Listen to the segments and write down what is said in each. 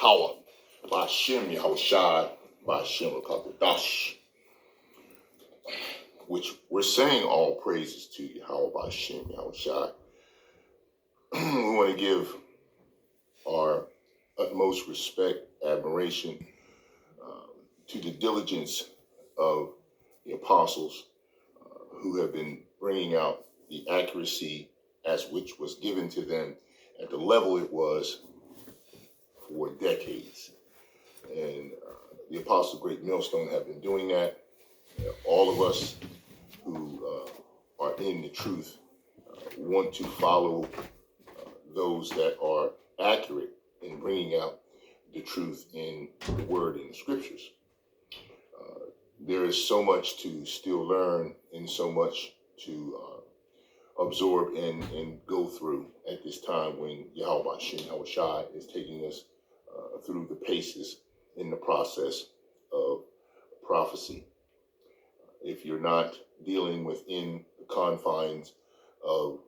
YAHAWAH BAHASHam YAHAWASHI BAHASHam Qadash, which we're saying all praises to YAHAWAH BAHASHam YAHAWASHI. We want to give our utmost respect, admiration to the diligence of the apostles who have been bringing out the accuracy as which was given to them at the level it was for decades. And the apostles of Great Millstone have been doing that. All of us who are in the truth want to follow those that are accurate in bringing out the truth in the word and the scriptures. There is so much to still learn and so much to absorb and go through at this time when YAHAWAH BAHASHam YAHAWASHI is taking us through the paces in the process of prophecy. If you're not dealing within the confines of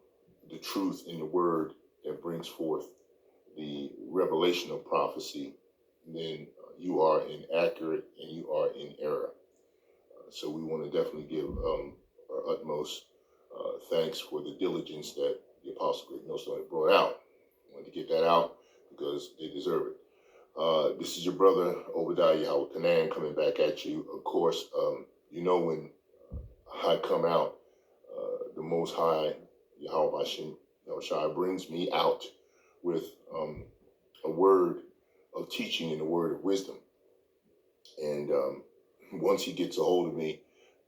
the truth in the word that brings forth the revelation of prophecy, then you are inaccurate and you are in error. So we want to definitely give our utmost thanks for the diligence that the Apostle Great Millstone had brought out. I wanted to get that out because they deserve it. This is your brother Obadiah Yahweh Canaan coming back at you. Of course, you know when I come out, the Most High YAHAWAH BAHASHam YAHAWASHI brings me out with a word of teaching and a word of wisdom. And once he gets a hold of me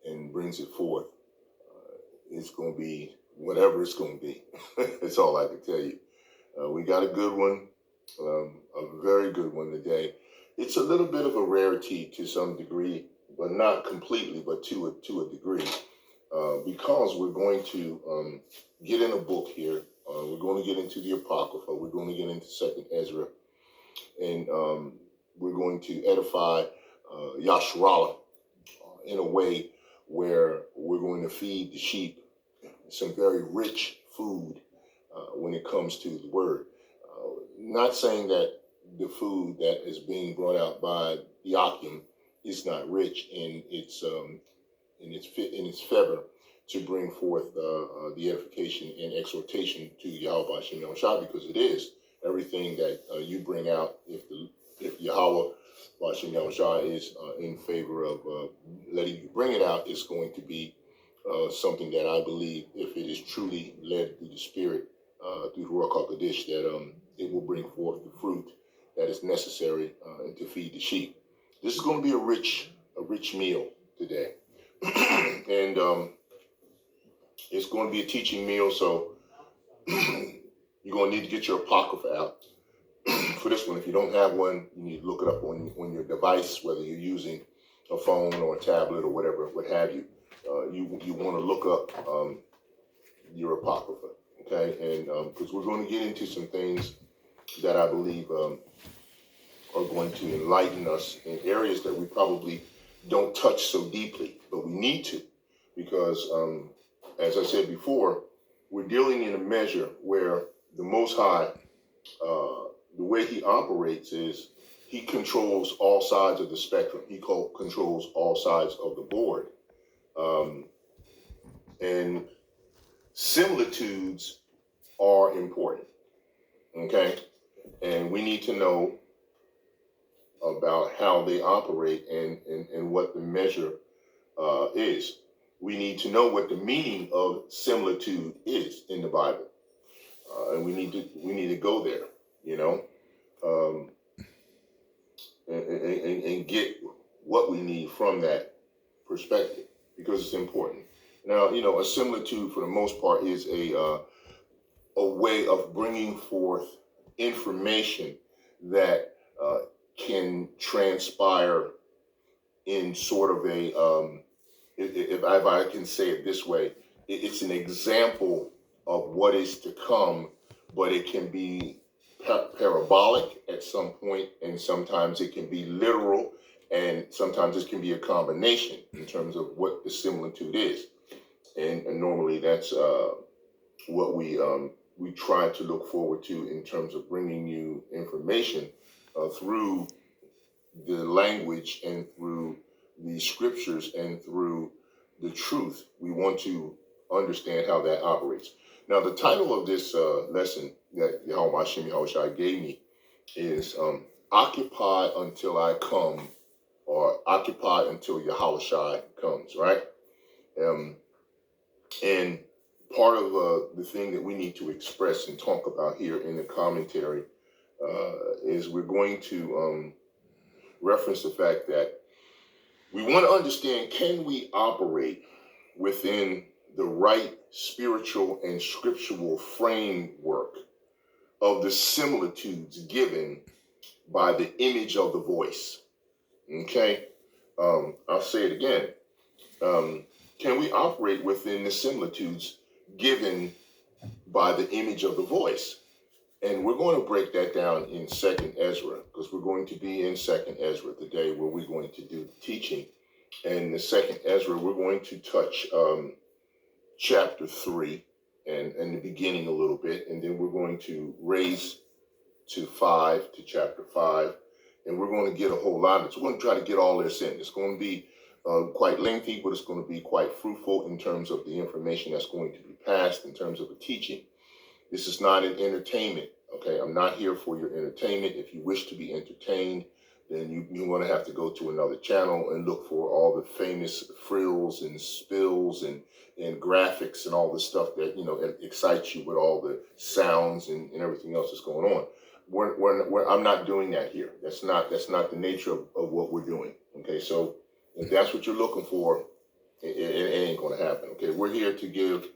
and brings it forth, it's going to be whatever it's going to be. That's all I can tell you. We got a good one, a very good one today. It's a little bit of a rarity to some degree, but not completely, but to a degree, because we're going to get in a book here. We're going to get into the Apocrypha. We're going to get into 2nd Ezra, and we're going to edify Yasharallah in a way where we're going to feed the sheep some very rich food when it comes to the word. Not saying that the food that is being brought out by Yakim is not rich in its favor to bring forth the edification and exhortation to YAHAWAH BAHASHam YAHAWASHI, because it is everything that you bring out. If YAHAWAH BAHASHam YAHAWASHI is in favor of letting you bring it out, it's going to be something that I believe, if it is truly led through the Spirit, through the Rawacca Qadash, that it will bring forth the fruit that is necessary to feed the sheep. This is going to be a rich meal today, and it's going to be a teaching meal. So you're going to need to get your Apocrypha out for this one. If you don't have one, you need to look it up on your device, whether you're using a phone or a tablet or whatever, what have you. You want to look up your Apocrypha, okay? And because we're going to get into some things that I believe are going to enlighten us in areas that we probably don't touch so deeply, but we need to, because as I said before, we're dealing in a measure where the Most High, the way he operates is he controls all sides of the spectrum. He controls all sides of the board. And similitudes are important, okay? And we need to know about how they operate and what the measure is. We need to know what the meaning of similitude is in the Bible, and we need to go there, you know, and get what we need from that perspective, because it's important. Now, you know, a similitude for the most part is a way of bringing forth information that can transpire in sort of a, if I can say it this way, it's an example of what is to come, but it can be parabolic at some point, and sometimes it can be literal, and sometimes it can be a combination in terms of what the similitude is. And normally that's what we try to look forward to in terms of bringing you information through the language and through the scriptures and through the truth. We want to understand how that operates. Now, the title of this lesson that YAHAWAH BAHASHAM YAHAWASHI gave me is Occupy Until I Come, or Occupy Until Yahawashi Comes, right? And part of the thing that we need to express and talk about here in the commentary is we're going to reference the fact that we want to understand, can we operate within the right spiritual and scriptural framework of the similitudes given by the image of the voice? Okay, I'll say it again. Can we operate within the similitudes given by the image of the voice? And we're going to break that down in 2nd Ezra, because we're going to be in 2nd Ezra today, where we're going to do the teaching. And the 2nd Ezra, we're going to touch chapter 3 and the beginning a little bit, and then we're going to raise to chapter 5, and we're going to get a whole lot of it. So we're going to try to get all this in. It's going to be quite lengthy, but it's going to be quite fruitful in terms of the information that's going to be passed in terms of the teaching. This is not an entertainment, okay? I'm not here for your entertainment. If you wish to be entertained, then you're going to have to go to another channel and look for all the famous frills and spills and graphics and all the stuff that, excites you with all the sounds and everything else that's going on. I'm not doing that here. That's not the nature of what we're doing, okay? So if that's what you're looking for, it ain't going to happen, okay? We're here to give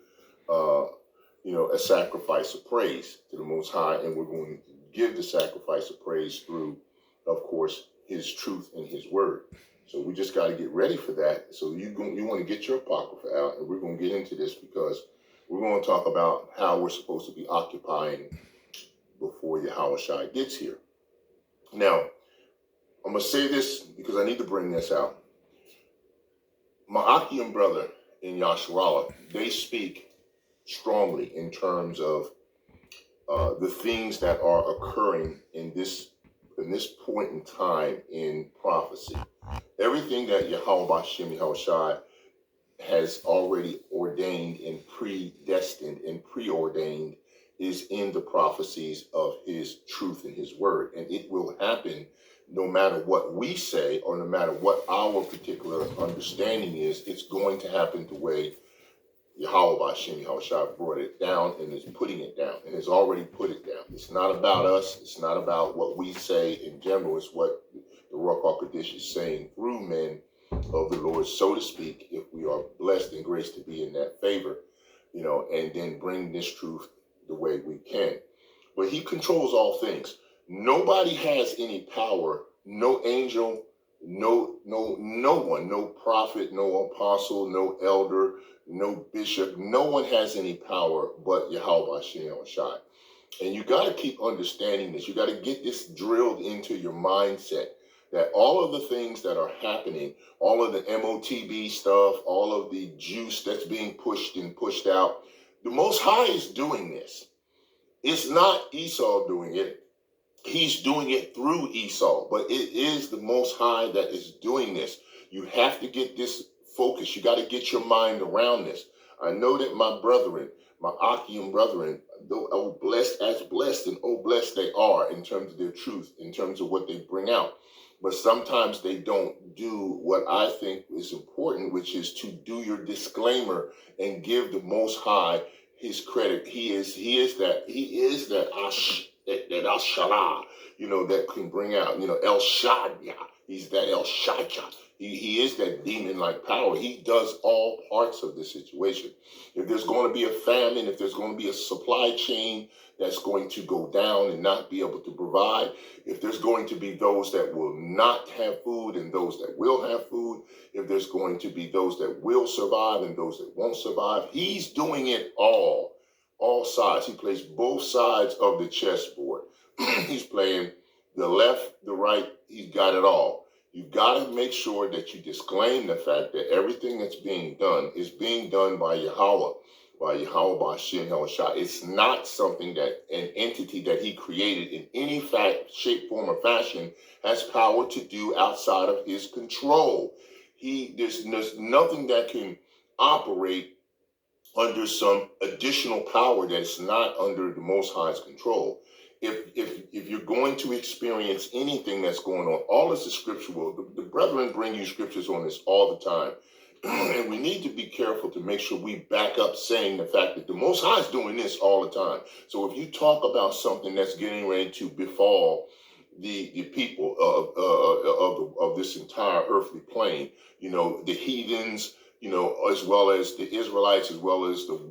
a sacrifice of praise to the Most High, and we're going to give the sacrifice of praise through, of course, His truth and His word. So we just got to get ready for that. So you want to get your apocrypha out, and we're going to get into this, because we're going to talk about how we're supposed to be occupying before Yahawashi gets here. Now, I'm going to say this because I need to bring this out. My Achaim brother in Yasharallah, they speak strongly in terms of the things that are occurring in this point in time in prophecy. Everything that YAHAWAH BAHASHAM YAHAWASHI has already ordained and predestined and preordained is in the prophecies of His truth and His word. And it will happen no matter what we say or no matter what our particular understanding is. It's going to happen the way YAHAWAH BAHASHAM YAHAWASHI brought it down and is putting it down and has already put it down. It's not about us. It's not about what we say in general. It's what the Rawacca Qadash is saying through men of the Lord, so to speak, if we are blessed and graced to be in that favor, and then bring this truth the way we can. But He controls all things. Nobody has any power, no angel, no one, no prophet, no apostle, no elder, no bishop, no one has any power but YAHAWAH BAHASHAM YAHAWASHI. And you got to keep understanding this. You got to get this drilled into your mindset, that all of the things that are happening, all of the MOTB stuff, all of the juice that's being pushed and pushed out, the Most High is doing this. It's not Esau doing it. He's doing it through Esau, but it is the Most High that is doing this. You have to get this focus. You got to get your mind around this. I know that my brethren, my Achaim brethren, though oh blessed as blessed, and oh blessed they are in terms of their truth, in terms of what they bring out. But sometimes they don't do what I think is important, which is to do your disclaimer and give the Most High His credit. He is that Ashalah, that can bring out, El Shaddai. He's that El Shaddai. He is that demon-like power. He does all parts of the situation. If there's going to be a famine, if there's going to be a supply chain that's going to go down and not be able to provide, if there's going to be those that will not have food and those that will have food, if there's going to be those that will survive and those that won't survive, He's doing it all sides. He plays both sides of the chessboard. He's playing the left, the right. He's got it all. You've got to make sure that you disclaim the fact that everything that's being done is being done by Yahawah. by YAHAWAH BAHASHAM YAHAWASHI. It's not something that an entity that he created in any fact, shape, form, or fashion has power to do outside of his control. There's nothing that can operate under some additional power that's not under the Most High's control. If you're going to experience anything that's going on, all is the scripture will. The brethren bring you scriptures on this all the time. And we need to be careful to make sure we back up saying the fact that the Most High is doing this all the time. So if you talk about something that's getting ready to befall the people of this entire earthly plane, the heathens, as well as the Israelites, as well as the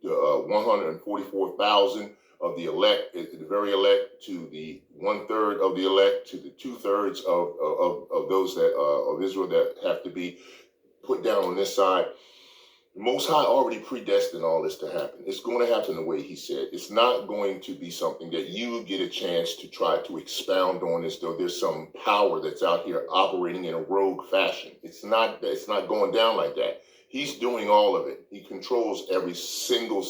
144,000 of the elect, the very elect, to the 1/3 of the elect, to the 2/3 of those that of Israel that have to be put down on this side. The Most High already predestined all this to happen. It's going to happen the way He said. It's not going to be something that you get a chance to try to expound on as though there's some power that's out here operating in a rogue fashion. It's not going down like that. He's doing all of it. He controls every single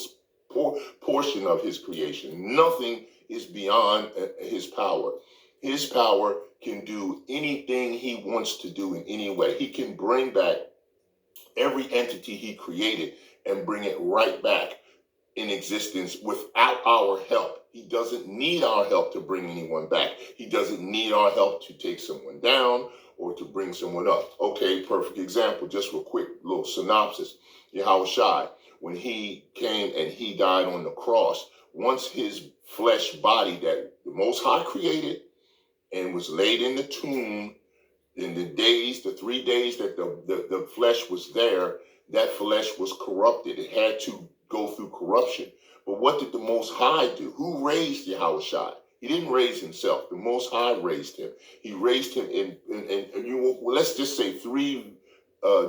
portion of His creation. Nothing is beyond His power. His power can do anything He wants to do in any way. He can bring back every entity He created and bring it right back in existence without our help. He doesn't need our help to bring anyone back. He doesn't need our help to take someone down or to bring someone up. Okay, perfect example, just real quick, little synopsis. Yahawashi, when He came and He died on the cross, once His flesh body that the Most High created and was laid in the tomb, in the 3 days that the flesh was there, that flesh was corrupted. It had to go through corruption. But what did the Most High do? Who raised Yahawashi? He didn't raise Himself. The Most High raised Him. He raised Him in let's just say 3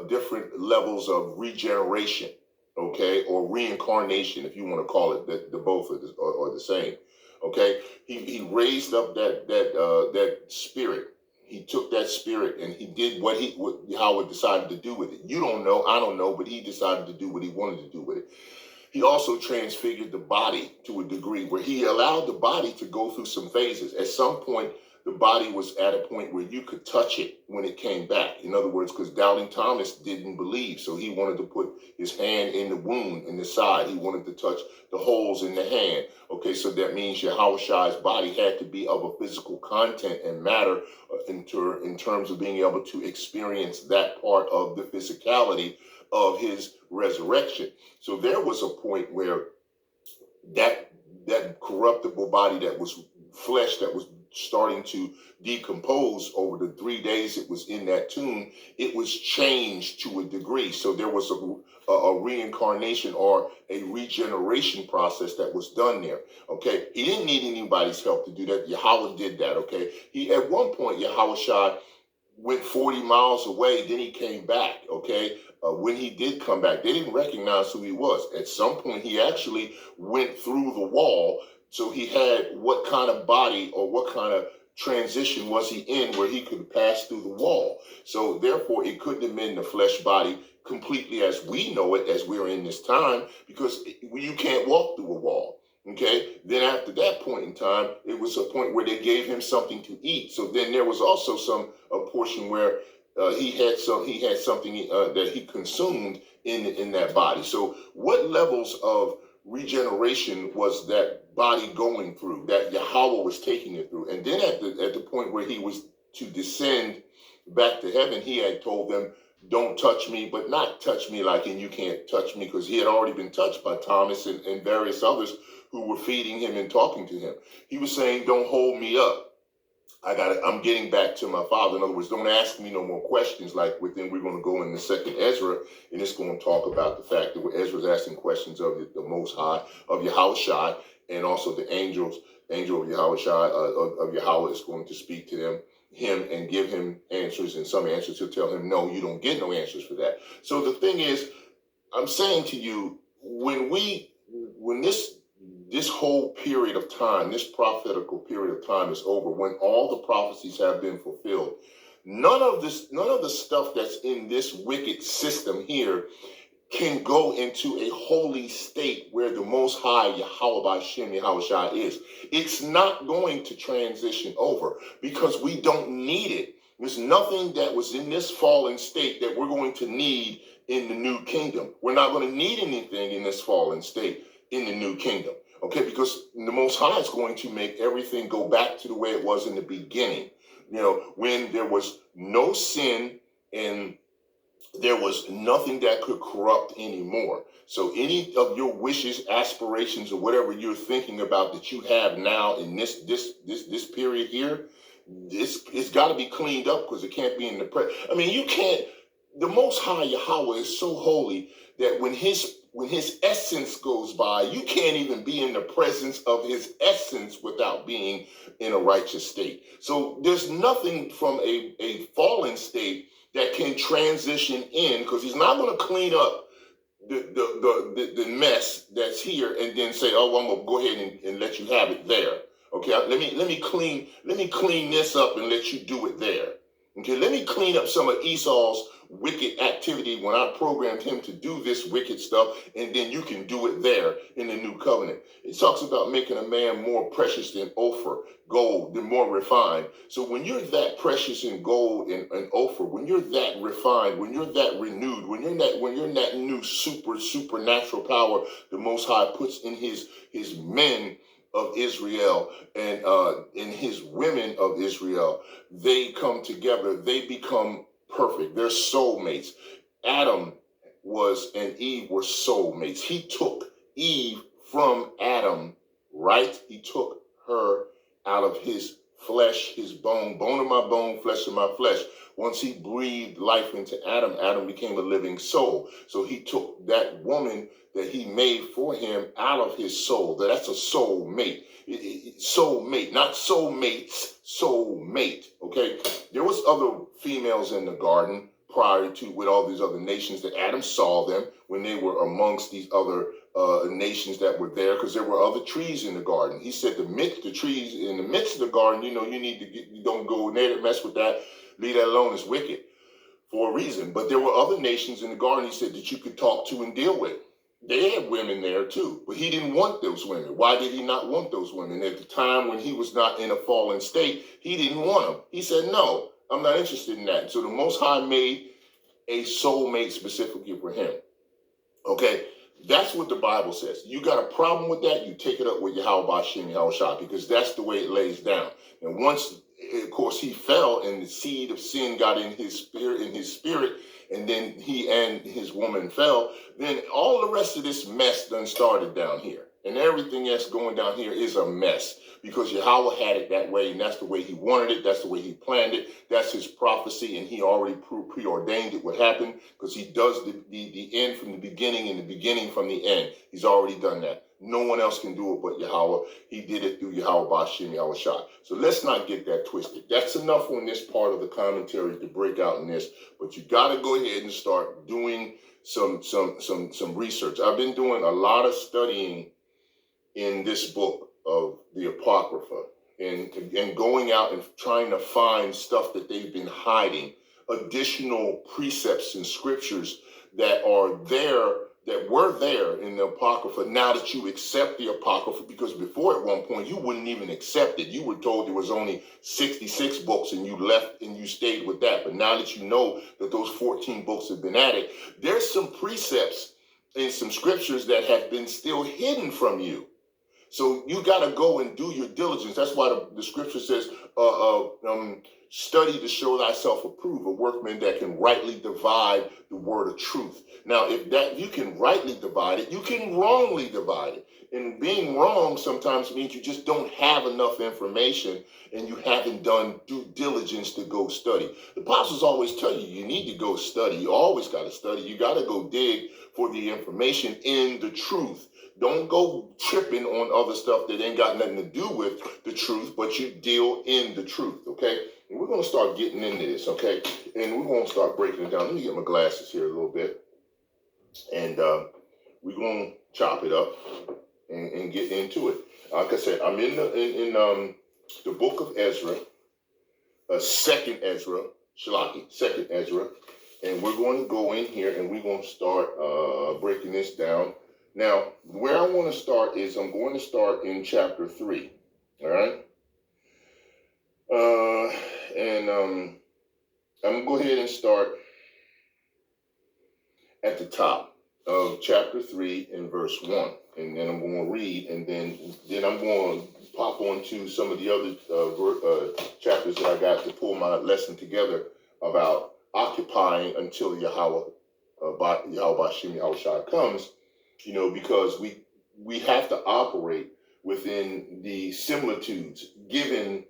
different levels of regeneration, okay, or reincarnation, if you want to call it. The both are the same, okay. He raised up that spirit. He took that spirit and He did what Yahweh decided to do with it. You don't know, I don't know, but He decided to do what He wanted to do with it. He also transfigured the body to a degree where He allowed the body to go through some phases. At some point, the body was at a point where you could touch it when it came back. In other words, because doubting Thomas didn't believe, so he wanted to put his hand in the wound in the side. He wanted to touch the holes in the hand. Okay, so that means Yahawashi's body had to be of a physical content and matter in terms of being able to experience that part of the physicality of His resurrection. So there was a point where that corruptible body, that was flesh, that was starting to decompose over the 3 days it was in that tomb, it was changed to a degree. So there was a reincarnation or a regeneration process that was done there. Okay, He didn't need anybody's help to do that. Yahweh did that. Okay, at one point Yahawashi went 40 miles away, then He came back. Okay, when He did come back, they didn't recognize who He was. At some point He actually went through the wall. So He had what kind of body or what kind of transition was He in where He could pass through the wall? So therefore it couldn't have been the flesh body completely as we know it, as we're in this time, because you can't walk through a wall. Okay, then after that point in time, it was a point where they gave Him something to eat. So then there was also a portion where he had something that He consumed in that body. So what levels of regeneration was that body going through, that Yahweh was taking it through? And then at the point where He was to descend back to heaven, He had told them, don't touch me, but not touch me like in you can't touch me, because He had already been touched by Thomas and various others who were feeding Him and talking to Him. He was saying, don't hold me up. I'm getting back to my Father. In other words, don't ask me no more questions. Like within, we're going to go in the second Ezra, and it's going to talk about the fact that Ezra's asking questions of the Most High, of Yahawashi, and also the angel of Yahawashi, of Yahweh is going to speak to him and give him answers, and some answers He'll tell him, no, you don't get no answers for that. So the thing is, I'm saying to you, when this whole period of time, this prophetical period of time is over, when all the prophecies have been fulfilled, none of the stuff that's in this wicked system here can go into a holy state where the Most High YAHAWAH BAHASHAM YAHAWASHI is. It's not going to transition over because we don't need it. There's nothing that was in this fallen state that we're going to need in the new kingdom. We're not going to need anything in this fallen state in the new kingdom. Okay, because the Most High is going to make everything go back to the way it was in the beginning. You know, when there was no sin and there was nothing that could corrupt anymore. So any of your wishes, aspirations, or whatever you're thinking about that you have now in this period here, it's got to be cleaned up because it can't be in the present. I mean, you can't. The Most High Yahweh is so holy that when his essence goes by, you can't even be in the presence of his essence without being in a righteous state. So there's nothing from a fallen state that can transition in, because he's not going to clean up the mess that's here and then say, oh, well, I'm going to go ahead and let you have it there. Okay, let me clean this up and let you do it there. Okay, let me clean up some of Esau's wicked activity when I programmed him to do this wicked stuff, and then you can do it there in the new covenant. It talks about making a man more precious than Ophir, gold, than more refined. So when you're that precious in gold and Ophir, when you're that refined, when you're that renewed, when you're that new supernatural power the Most High puts in his men of Israel and in his women of Israel, they come together, they become perfect. They're soulmates. Adam and Eve were soulmates. He took Eve from Adam, right? He took her out of his flesh, his bone of my bone, flesh of my flesh. Once he breathed life into Adam, Adam became a living soul. So he took that woman that he made for him out of his soul. That's a soul mate. Soul mate, not soulmates, soul mate. Okay? There was other females in the garden prior to, with all these other nations, that Adam saw them when they were amongst these other nations that were there, because there were other trees in the garden. He said the trees in the midst of the garden, you don't go near to mess with that. Leave that alone, it's wicked for a reason. But there were other nations in the garden, he said, that you could talk to and deal with. They had women there too, but he didn't want those women. Why did he not want those women? At the time when he was not in a fallen state, he didn't want them. He said, no, I'm not interested in that. And so the Most High made a soulmate specifically for him. Okay, that's what the Bible says. You got a problem with that, you take it up with YAHAWAH BAHASHAM YAHAWASHI, because that's the way it lays down. And once, of course, he fell and the seed of sin got in his spirit, and then he and his woman fell, then all the rest of this mess done started down here. And everything that's going down here is a mess, because Yahweh had it that way, and that's the way he wanted it, that's the way he planned it, that's his prophecy, and he already preordained it would happen, because he does the end from the beginning and the beginning from the end. He's already done that. No one else can do it but Yahweh. He did it through YAHAWAH BAHASHAM YAHAWASHI. So let's not get that twisted. That's enough on this part of the commentary to break out in this, but you got to go ahead and start doing some research. I've been doing a lot of studying in this book of the Apocrypha, and going out and trying to find stuff that they've been hiding, additional precepts and scriptures that are there, that were there in the Apocrypha, now that you accept the Apocrypha, because before at one point you wouldn't even accept it. You were told there was only 66 books and you left and you stayed with that. But now that you know that those 14 books have been added, there's some precepts and some scriptures that have been still hidden from you. So you got to go and do your diligence. That's why the scripture says, study to show thyself approved, a workman that can rightly divide the word of truth. Now, if that you can rightly divide it, you can wrongly divide it. And being wrong sometimes means you just don't have enough information and you haven't done due diligence to go study. The apostles always tell you, you need to go study. You always got to study. You got to go dig for the information in the truth. Don't go tripping on other stuff that ain't got nothing to do with the truth, but you deal in the truth, okay? And we're going to start getting into this, okay? And we're going to start breaking it down. Let me get my glasses here a little bit. And we're going to chop it up and get into it. Like I said, I'm in the book of Ezra, second Ezra, second Ezra. And we're going to go in here and we're going to start breaking this down. Now, where I want to start is I'm going to start in chapter 3. All right. And I'm going to go ahead and start at the top of chapter 3 in verse 1. And then I'm going to read, and then I'm going to pop on some of the other chapters that I got to pull my lesson together about occupying until YAHAWAH BAHASHAM YAHAWASHI comes, because we have to operate within the similitudes given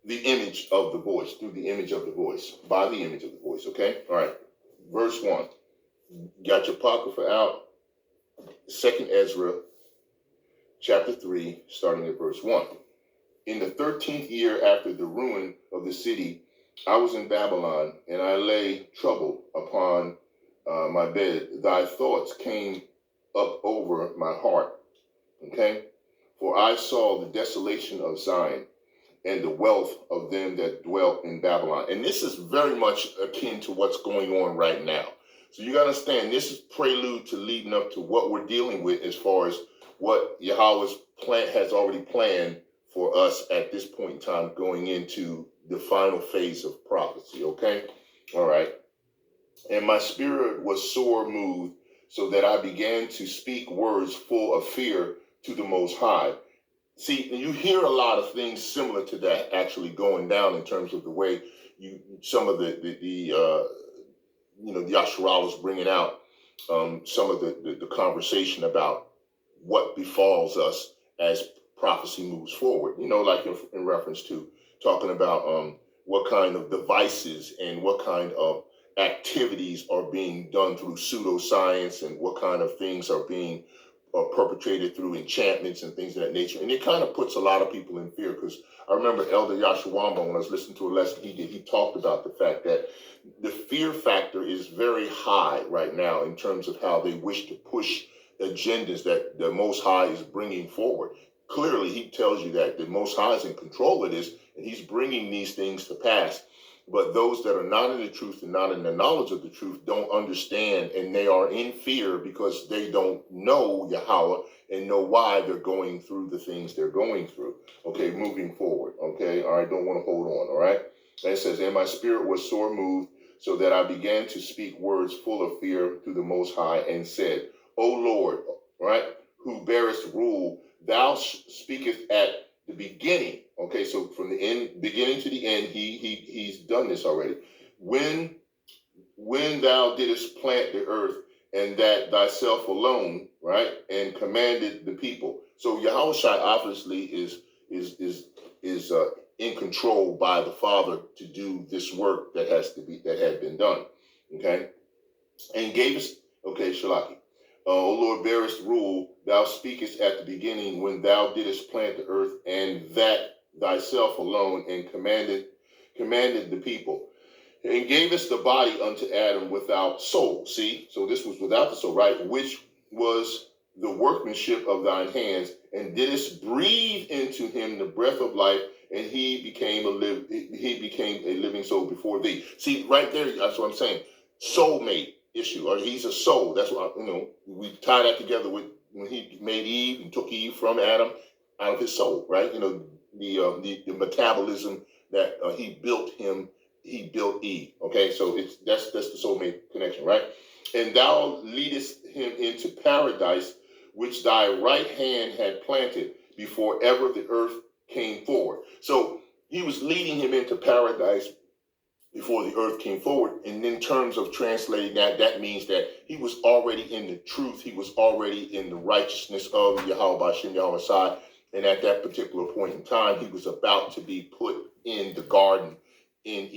the image of the voice, through the image of the voice, by the image of the voice, okay? All right, verse 1. Got your apocrypha out. 2nd Ezra, chapter 3, starting at verse 1. In the 13th year after the ruin of the city, I was in Babylon, and I lay troubled upon my bed. Thy thoughts came up over my heart, okay? For I saw the desolation of Zion, and the wealth of them that dwelt in Babylon. And this is very much akin to what's going on right now. So you got to understand, this is prelude to leading up to what we're dealing with as far as what Yahweh's plan has already planned for us at this point in time, going into the final phase of prophecy, okay? All right. And my spirit was sore moved, so that I began to speak words full of fear to the Most High. See, you hear a lot of things similar to that actually going down in terms of the way some of the Yasharal is bringing out some of the conversation about what befalls us as prophecy moves forward. Like in reference to talking about what kind of devices and what kind of activities are being done through pseudoscience, and what kind of things are being perpetrated through enchantments and things of that nature. And it kind of puts a lot of people in fear, because I remember Elder Yashawamba, when I was listening to a lesson he did, he talked about the fact that the fear factor is very high right now in terms of how they wish to push agendas that the Most High is bringing forward. Clearly, he tells you that the Most High is in control of this, and he's bringing these things to pass. But those that are not in the truth and not in the knowledge of the truth don't understand, and they are in fear because they don't know Yahweh and know why they're going through the things they're going through. Okay, moving forward. Okay, all right, don't want to hold on, all right? And it says, and my spirit was sore moved, so that I began to speak words full of fear to the Most High, and said, O Lord, right, who bearest rule, thou speakest at the beginning. Okay, so from the beginning to the end, he's done this already. When thou didst plant the earth, and that thyself alone, right, and commanded the people. So Yahushua obviously is in control by the Father to do this work that had been done. Okay, and gave us, okay, Shalaki. O Lord, bearest rule, thou speakest at the beginning, when thou didst plant the earth, and that thyself alone, and commanded the people, and gavest the body unto Adam without soul. See, so this was without the soul, right? Which was the workmanship of thine hands, and didst breathe into him the breath of life, and he became a living soul before thee. See, right there, that's what I'm saying. Soulmate issue, or he's a soul. That's what we tie that together with when he made Eve and took Eve from Adam out of his soul, right? The metabolism that he built Eve. Okay, so that's the soulmate connection, right? And thou leadest him into paradise, which thy right hand had planted before ever the earth came forward. So he was leading him into paradise before the earth came forward. And in terms of translating that means that he was already in the truth. He was already in the righteousness of Yahawah BaHaSham YAHAWASHI. And at that particular point in time, he was about to be put in the garden, in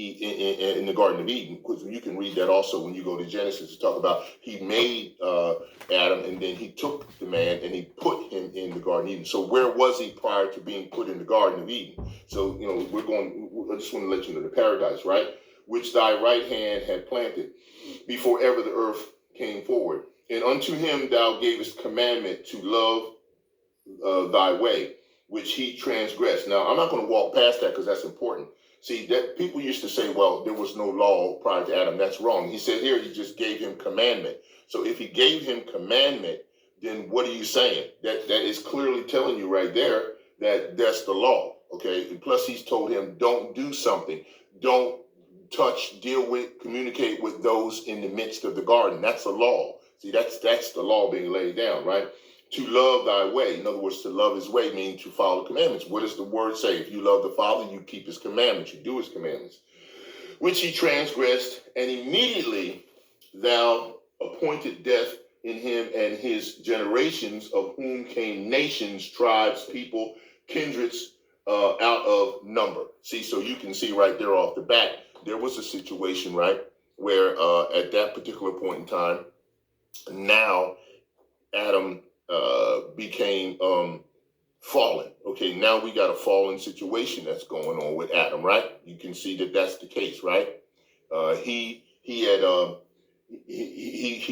the Garden of Eden. Because you can read that also when you go to Genesis to talk about he made Adam, and then he took the man and he put him in the Garden of Eden. So where was he prior to being put in the Garden of Eden? So, I just want to let you know the paradise, right? Which thy right hand had planted before ever the earth came forward. And unto him thou gavest commandment to love thy way, which he transgressed. Now, I'm not going to walk past that because that's important. See, that people used to say, well, there was no law prior to Adam. That's wrong. He said here he just gave him commandment. So if he gave him commandment, then what are you saying? That is clearly telling you right there that that's the law. Okay. And plus, he's told him, don't do something. Don't touch, deal with, communicate with those in the midst of the garden. That's a law. See, that's the law being laid down, right? To love thy way. In other words, to love his way means to follow the commandments. What does the word say? If you love the Father, you keep his commandments. You do his commandments. Which he transgressed, and immediately thou appointed death in him and his generations, of whom came nations, tribes, people, kindreds, out of number. See, so you can see right there off the bat, there was a situation, right, where at that particular point in time, now Adam became fallen. Okay, now we got a fallen situation that's going on with Adam, right? You can see that that's the case, right? He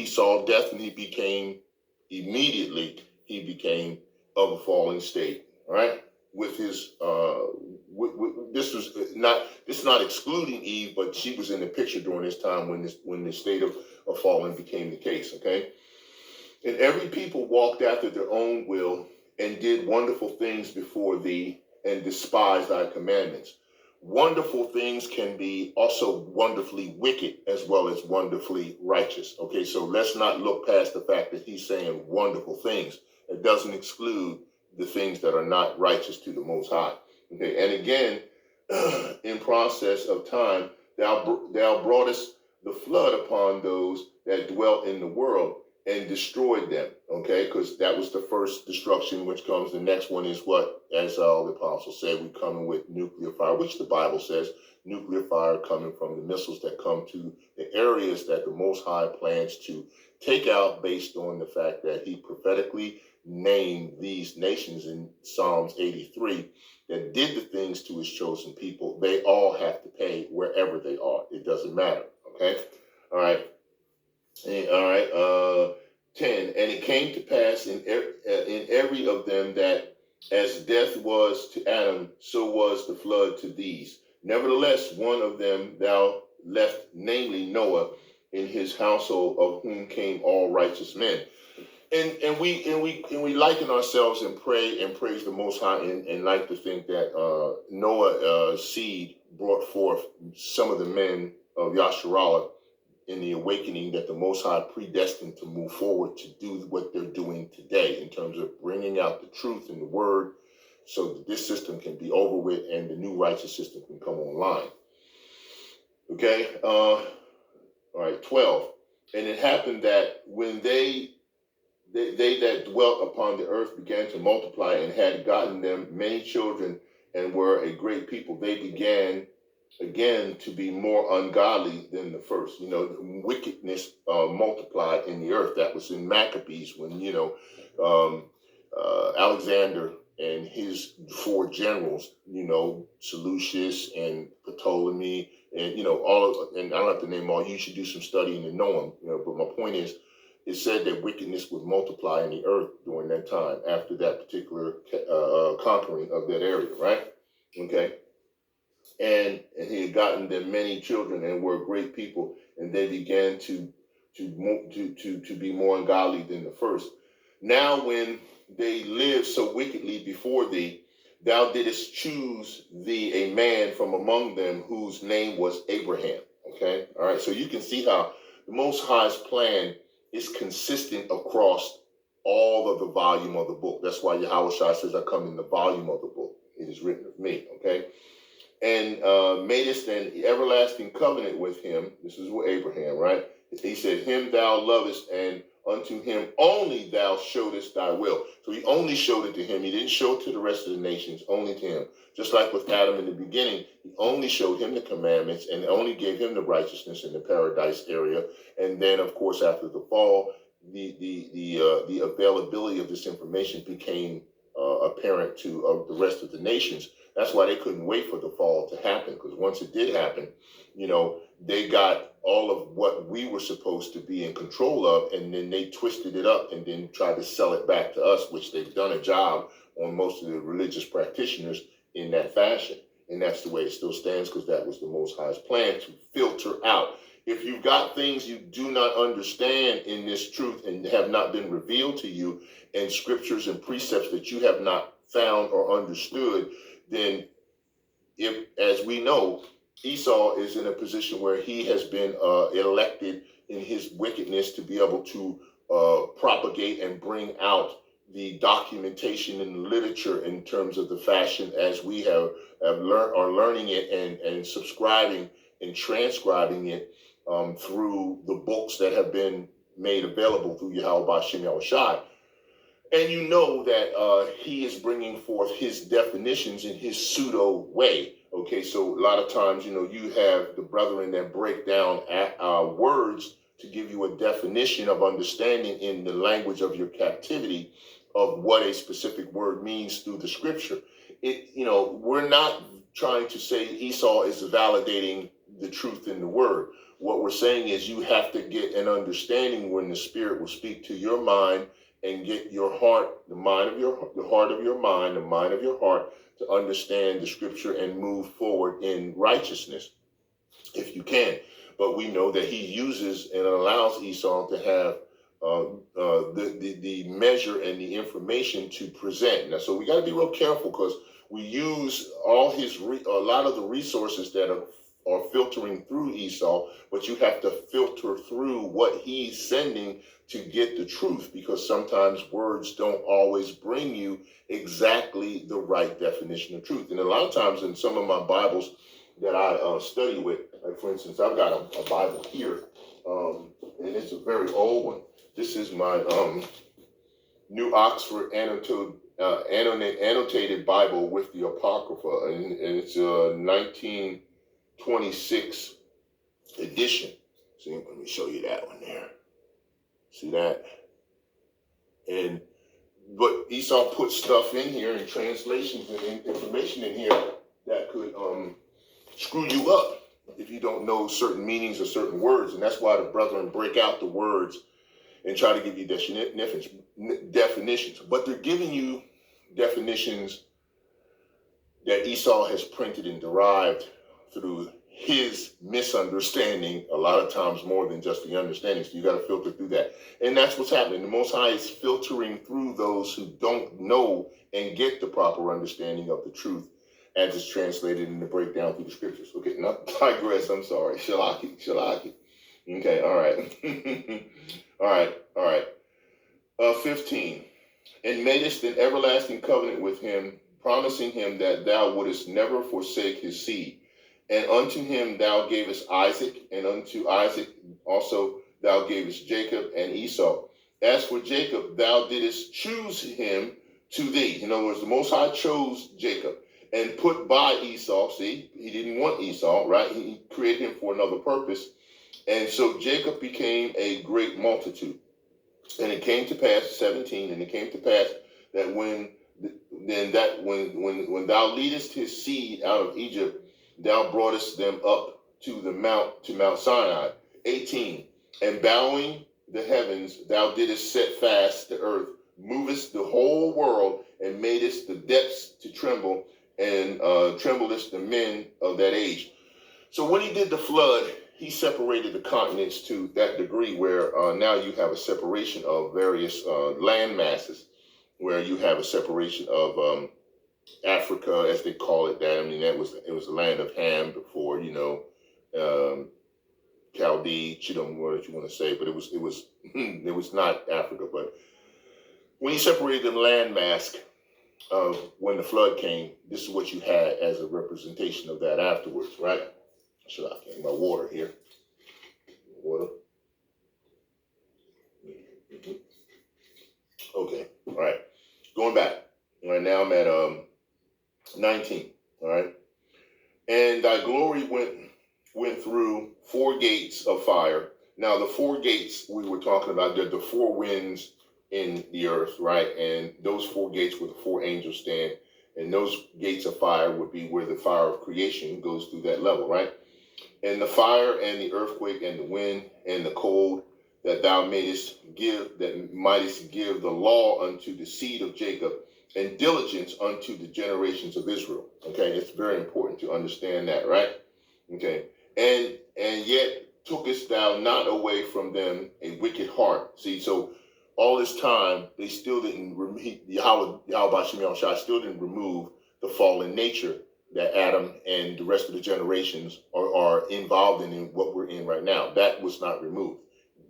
saw death, and he became of a fallen state, all right? With his this is not excluding Eve, but she was in the picture during this time when the state of fallen became the case, okay? And every people walked after their own will and did wonderful things before thee and despised thy commandments. Wonderful things can be also wonderfully wicked as well as wonderfully righteous. Okay, so let's not look past the fact that he's saying wonderful things. It doesn't exclude the things that are not righteous to the Most High. Okay, and again, in process of time, thou broughtest the flood upon those that dwelt in the world and destroyed them, okay? Because that was the first destruction, which comes. The next one is what, as all the apostles said, we coming with nuclear fire, which the Bible says, nuclear fire coming from the missiles that come to the areas that the Most High plans to take out, based on the fact that he prophetically named these nations in Psalms 83 that did the things to his chosen people. They all have to pay wherever they are. It doesn't matter, okay? All right. All right, 10. And it came to pass in every of them that as death was to Adam, so was the flood to these. Nevertheless, one of them thou left, namely Noah, in his household, of whom came all righteous men. And we liken ourselves and pray and praise the Most High, and like to think that Noah's seed brought forth some of the men of Yasharallah in the awakening that the Most High predestined to move forward to do what they're doing today in terms of bringing out the truth and the word, so that this system can be over with and the new righteous system can come online. Okay, all right, 12. And it happened that when they that dwelt upon the earth began to multiply and had gotten them many children and were a great people, they began again to be more ungodly than the first. You know, wickedness multiplied in the earth. That was in Maccabees when, Alexander and his four generals, Seleucus and Ptolemy, and, and I don't have to name all, you should do some studying to know them, but my point is, it said that wickedness would multiply in the earth during that time after that particular conquering of that area, right? Okay. And he had gotten them many children and were great people, and they began to be more ungodly than the first. Now when they lived so wickedly before thee, thou didst choose thee a man from among them whose name was Abraham. Okay, all right. So you can see how the Most High's plan is consistent across all of the volume of the book. That's why Yahawashi says, I come in the volume of the book. It is written of me. Okay. And madest an everlasting covenant with him. This is with Abraham, right? He said, him thou lovest, and unto him only thou showedest thy will. So he only showed it to him. He didn't show it to the rest of the nations, only to him. Just like with Adam in the beginning, he only showed him the commandments and only gave him the righteousness in the paradise area. And then, of course, after the fall, the availability of this information became apparent to the rest of the nations. That's why they couldn't wait for the fall to happen, because once it did happen, they got all of what we were supposed to be in control of, and then they twisted it up and then tried to sell it back to us, which they've done a job on most of the religious practitioners in that fashion. And that's the way it still stands, because that was the Most High's plan, to filter out. If you've got things you do not understand in this truth and have not been revealed to you, and scriptures and precepts that you have not found or understood, then if, as we know, Esau is in a position where he has been elected in his wickedness to be able to propagate and bring out the documentation and literature in terms of the fashion as we have learned, are learning it and subscribing and transcribing it through the books that have been made available through YAHAWAH BAHASHAM YAHAWASHI. And you know that he is bringing forth his definitions in his pseudo way. Okay, so a lot of times, you know, you have the brethren that break down words to give you a definition of understanding in the language of your captivity of what a specific word means through the scripture. You know, we're not trying to say Esau is validating the truth in the word. What we're saying is you have to get an understanding when the Spirit will speak to your mind and get your heart, the mind of your, the heart of your mind, the mind of your heart, to understand the scripture and move forward in righteousness, if you can. But we know that he uses and allows Esau to have the measure and the information to present. Now, so we got to be real careful, because we use all his a lot of the resources that are filtering through Esau, but you have to filter through what he's sending to get the truth, because sometimes words don't always bring you exactly the right definition of truth. And a lot of times in some of my Bibles that I study with, like for instance, I've got a Bible here, and it's a very old one. This is my New Oxford annotated Bible with the Apocrypha, and it's a 1926 edition. See, let me show you that one there. See that? But Esau put stuff in here and translations and information in here that could screw you up if you don't know certain meanings of certain words. And that's why the brethren break out the words and try to give you definitions. But they're giving you definitions that Esau has printed and derived through his misunderstanding, a lot of times more than just the understanding. So you got to filter through that. And that's what's happening. The Most High is filtering through those who don't know and get the proper understanding of the truth as it's translated in the breakdown through the scriptures. Okay, not digress, I'm sorry. Shalaki. Okay, all right. all right. 15. And madest an everlasting covenant with him, promising him that thou wouldest never forsake his seed. And unto him thou gavest Isaac, and unto Isaac also thou gavest Jacob and Esau. As for Jacob, thou didst choose him to thee. In other words, the Most High chose Jacob and put by Esau. See, he didn't want Esau, right? He created him for another purpose. And so Jacob became a great multitude. And it came to pass, 17, and it came to pass that when thou leadest his seed out of Egypt, thou broughtest them up to Mount Sinai. 18. And bowing the heavens, thou didst set fast the earth, movest the whole world, and madest the depths to tremble, and trembledest the men of that age. So when he did the flood, he separated the continents to that degree where now you have a separation of various land masses, where you have a separation of Africa, as they call it. That, I mean, it was the land of Ham before, you know, Chaldee, Chittim, what you want to say, but it was it was not Africa. But when he separated the land mass of when the flood came, this is what you had as a representation of that afterwards, right? Should I get my water here? Water. Okay, all right. Going back. All right, now I'm at 19. All right. And thy glory went through 4 gates of fire. Now the 4 gates we were talking about, they're the 4 winds in the earth, right? And those 4 gates where the 4 angels stand, and those gates of fire would be where the fire of creation goes through that level, right? And the fire and the earthquake and the wind and the cold that thou mightest give the law unto the seed of Jacob, and diligence unto the generations of Israel. Okay, it's very important to understand that, right? Okay, and yet tookest thou not away from them a wicked heart. See, so all this time they still didn't Yahawah Bahashem Yahawashi still didn't remove the fallen nature that Adam and the rest of the generations are involved in what we're in right now. That was not removed,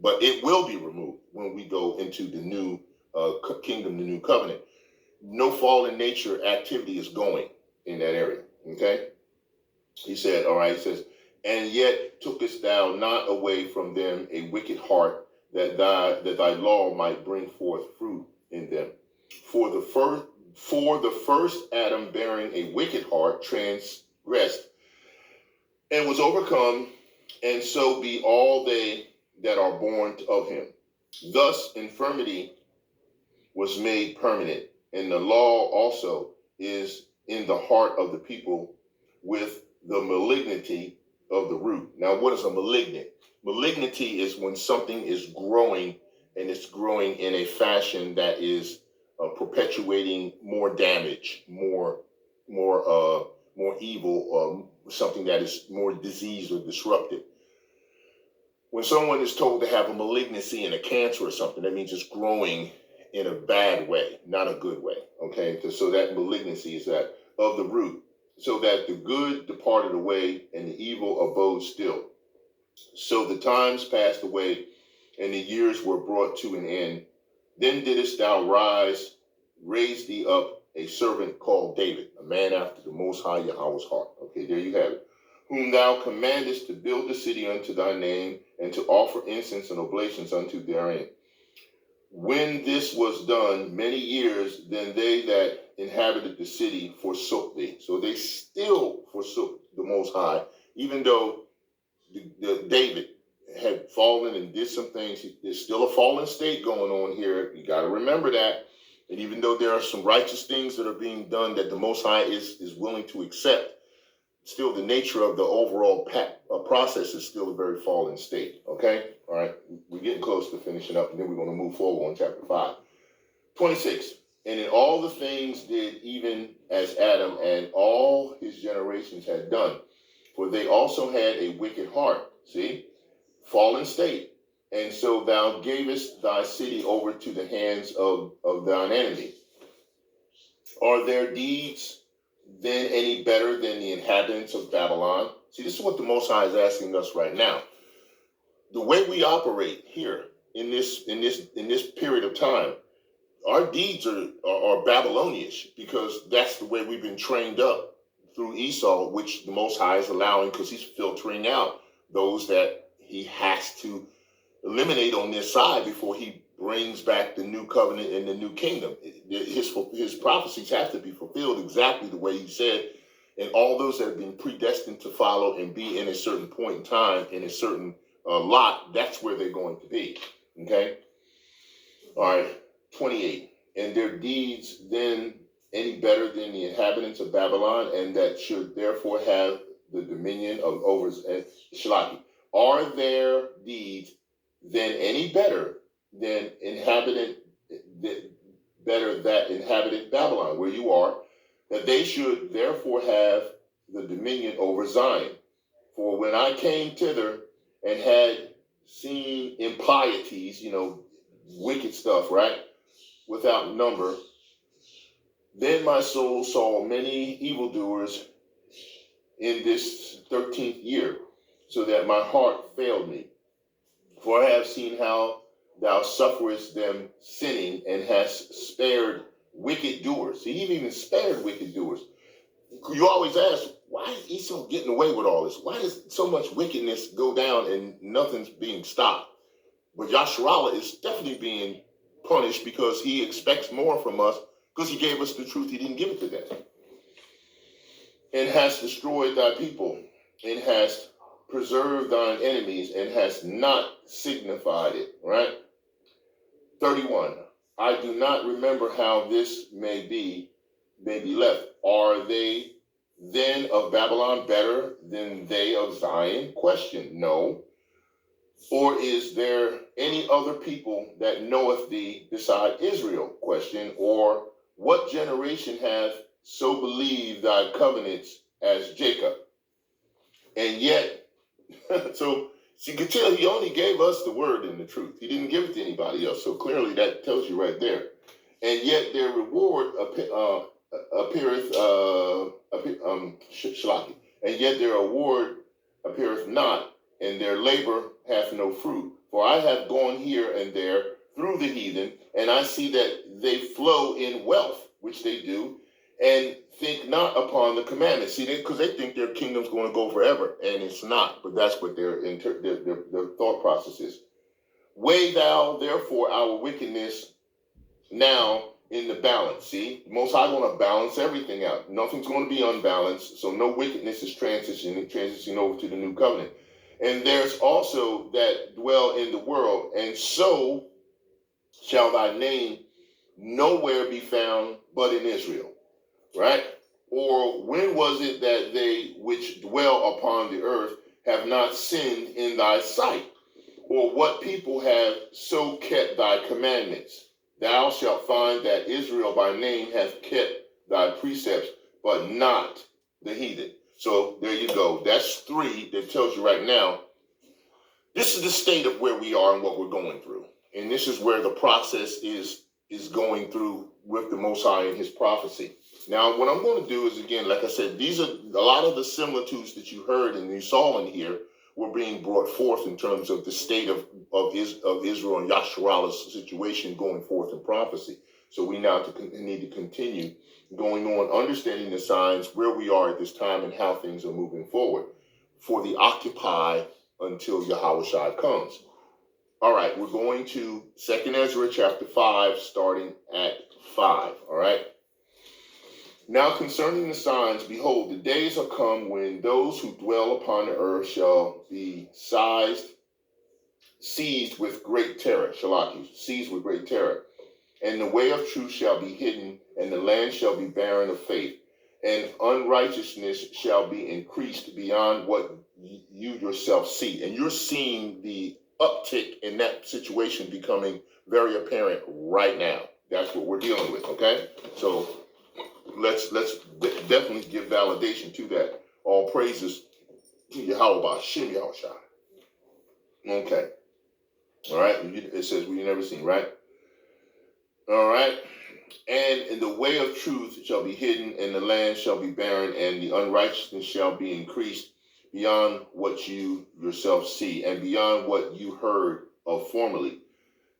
but it will be removed when we go into the new kingdom, the new covenant. No fallen nature activity is going in that area. Okay, he said, all right, he says, and yet tookest thou not away from them a wicked heart, that thy law might bring forth fruit in them. For the first Adam bearing a wicked heart transgressed and was overcome, and so be all they that are born of him. Thus infirmity was made permanent, and the law also is in the heart of the people with the malignity of the root. Now, what is a malignant? Malignity is when something is growing, and it's growing in a fashion that is perpetuating more damage, more evil, something that is more diseased or disrupted. When someone is told to have a malignancy and a cancer or something, that means it's growing in a bad way, not a good way. Okay, so that malignancy is that of the root, so that the good departed away and the evil abode still. So the times passed away and the years were brought to an end. Then didst thou raise thee up a servant called David, a man after the Most High Yahweh's heart. Okay, there you have it. Whom thou commandest to build the city unto thy name, and to offer incense and oblations unto therein. When this was done many years, then they that inhabited the city forsook thee. So they still forsook the Most High, even though David had fallen and did some things. There's still a fallen state going on here. You got to remember that. And even though there are some righteous things that are being done that the Most High is willing to accept, still the nature of the overall process is still a very fallen state. Okay? All right? We're getting close to finishing up, and then we're going to move forward on chapter 5. 26. And in all the things did even as Adam and all his generations had done, for they also had a wicked heart. See? Fallen state. And so thou gavest thy city over to the hands of thine enemy. Are their deeds then any better than the inhabitants of Babylon? See, this is what the Most High is asking us right now. The way we operate here in this period of time, our deeds are Babylonish, because that's the way we've been trained up through Esau, which the Most High is allowing, because he's filtering out those that he has to eliminate on this side before he brings back the new covenant and the new kingdom. His prophecies have to be fulfilled exactly the way he said, and all those that have been predestined to follow and be in a certain point in time, in a certain lot, that's where they're going to be. Okay? All right, 28. And their deeds then any better than the inhabitants of Babylon, and that should therefore have the dominion of over Shalaki. Are their deeds then any better than that inhabited Babylon, where you are, that they should therefore have the dominion over Zion? For when I came thither and had seen impieties, wicked stuff, right, without number, then my soul saw many evildoers in this 13th year, so that my heart failed me. For I have seen how thou sufferest them sinning, and hast spared wicked doers. See, he even spared wicked doers. You always ask, why is Esau getting away with all this? Why does so much wickedness go down and nothing's being stopped? But Yasharallah is definitely being punished, because he expects more from us, because he gave us the truth. He didn't give it to them. And hast destroyed thy people, and hast preserved thine enemies, and hast not signified it. Right? 31. I do not remember how this may be left. Are they then of Babylon better than they of Zion? Question. No. Or is there any other people that knoweth thee beside Israel? Question. Or What generation hath so believed thy covenants as Jacob? And yet, so you can tell he only gave us the word and the truth. He didn't give it to anybody else. So clearly that tells you right there. And yet their reward appeareth, shalaki. And yet their reward appeareth not, and their labor hath no fruit. For I have gone here and there through the heathen, and I see that they flow in wealth, which they do, and think not upon the commandments. See, because they think their kingdom's going to go forever, and it's not. But that's what their thought process is. Weigh thou therefore our wickedness now in the balance. See, Most High going to balance everything out. Nothing's going to be unbalanced, so no wickedness is transitioning over to the new covenant. And there's also that dwell in the world, and so shall thy name nowhere be found but in Israel. Right? Or when was it that they which dwell upon the earth have not sinned in thy sight? Or what people have so kept thy commandments? Thou shalt find that Israel by name hath kept thy precepts, but not the heathen. So there you go. That's 3 that tells you right now, this is the state of where we are and what we're going through. And this is where the process is going through with the Most High and his prophecy. Now, what I'm going to do is, again, like I said, these are a lot of the similitudes that you heard and you saw in here were being brought forth in terms of the state of Israel and Yasharalah's situation going forth in prophecy. So we now need to continue going on, understanding the signs, where we are at this time, and how things are moving forward for the occupy until Yahawashi comes. All right, we're going to 2nd Ezra chapter 5, starting at 5. All right. Now concerning the signs, behold, the days are come when those who dwell upon the earth shall be seized with great terror, seized with great terror. And the way of truth shall be hidden, and the land shall be barren of faith, and unrighteousness shall be increased beyond what you yourself see. And you're seeing the uptick in that situation becoming very apparent right now. That's what we're dealing with, okay? So let's definitely give validation to that. All praises to YAHAWAH BAHASHAM YAHAWASHI. Okay. All right. It says we never seen, right? All right. And the way of truth shall be hidden, and the land shall be barren, and the unrighteousness shall be increased beyond what you yourself see, and beyond what you heard of formerly.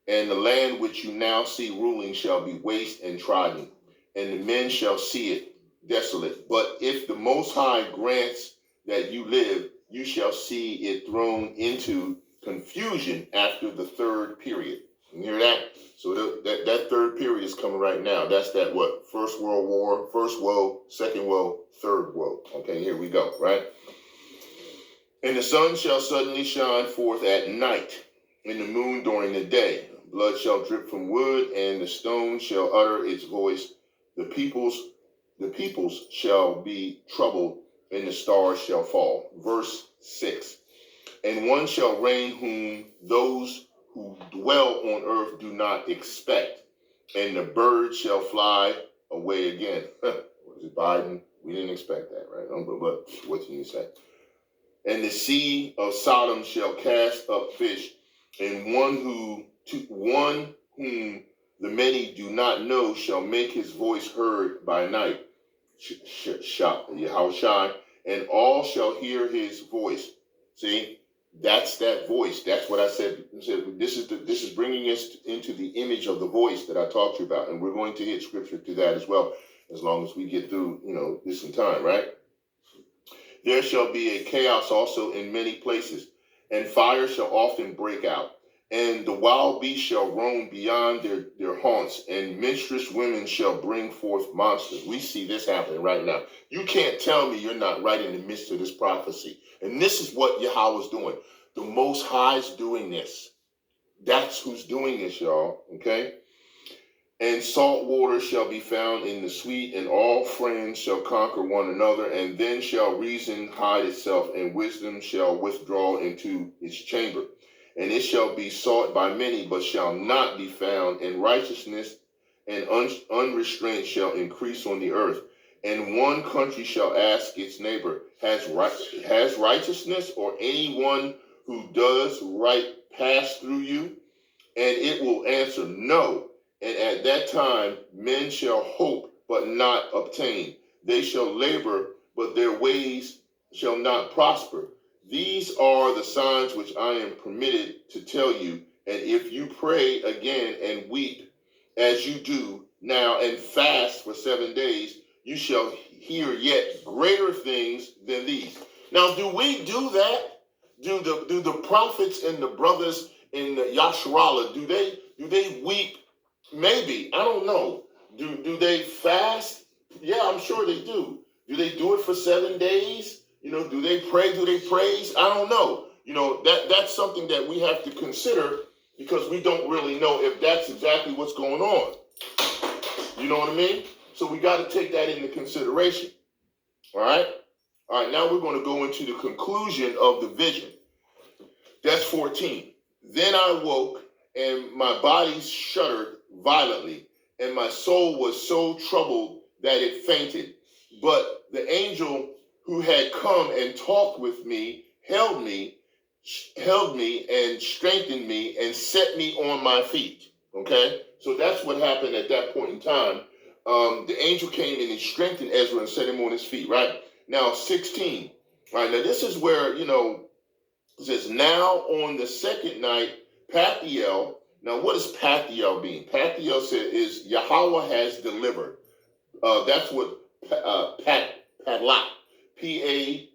And the land which you now see ruling shall be waste and trodden, and the men shall see it desolate. But if the Most High grants that you live, you shall see it thrown into confusion after the 3rd period. You hear that? So that 3rd period is coming right now. That's that what? First World War, first woe, second woe, third woe. Okay, here we go, right? And the sun shall suddenly shine forth at night, and the moon during the day. Blood shall drip from wood, and the stone shall utter its voice. The peoples shall be troubled, and the stars shall fall. Verse 6. And one shall reign whom those who dwell on earth do not expect, and the birds shall fly away again. Was it Biden? We didn't expect that, right? But what can you say? And the sea of Sodom shall cast up fish, and one whom the many do not know shall make his voice heard by night. Yahawashi, and all shall hear his voice. See, that's that voice. That's what I said. This is bringing us into the image of the voice that I talked to you about, and we're going to hit scripture to that as well, as long as we get through, this in time, right? There shall be a chaos also in many places, and fire shall often break out, and the wild beasts shall roam beyond their haunts, and minstrous women shall bring forth monsters. We see this happening right now. You can't tell me you're not right in the midst of this prophecy. And this is what Yahweh is doing. The Most High is doing this. That's who's doing this, y'all. Okay? And salt water shall be found in the sweet, and all friends shall conquer one another, and then shall reason hide itself, and wisdom shall withdraw into its chamber. And it shall be sought by many, but shall not be found, and righteousness and unrestraint shall increase on the earth. And one country shall ask its neighbor, has righteousness or anyone who does right pass through you? And it will answer, no. And at that time men shall hope, but not obtain. They shall labor, but their ways shall not prosper. These are the signs which I am permitted to tell you. And if you pray again and weep, as you do now, and fast for 7 days, you shall hear yet greater things than these. Now, do we do that? Do the prophets and the brothers in the Yasharallah, do they weep? Maybe. I don't know. Do they fast? Yeah, I'm sure they do. Do they do it for 7 days? Do they pray? Do they praise? I don't know. That's something that we have to consider, because we don't really know if that's exactly what's going on. You know what I mean? So we got to take that into consideration. All right? All right, now we're going to go into the conclusion of the vision. That's 14. Then I woke, and my body shuddered violently, and my soul was so troubled that it fainted. But the angel who had come and talked with me held me and strengthened me and set me on my feet. Okay? So that's what happened at that point in time. The angel came and he strengthened Ezra and set him on his feet, right? Now, 16. All right, now this is where, it says, now on the second night, Pathiel. Now, what does Pathiel mean? Pathiel is Yahawah has delivered. That's what Patlat, P-A-L-A-T,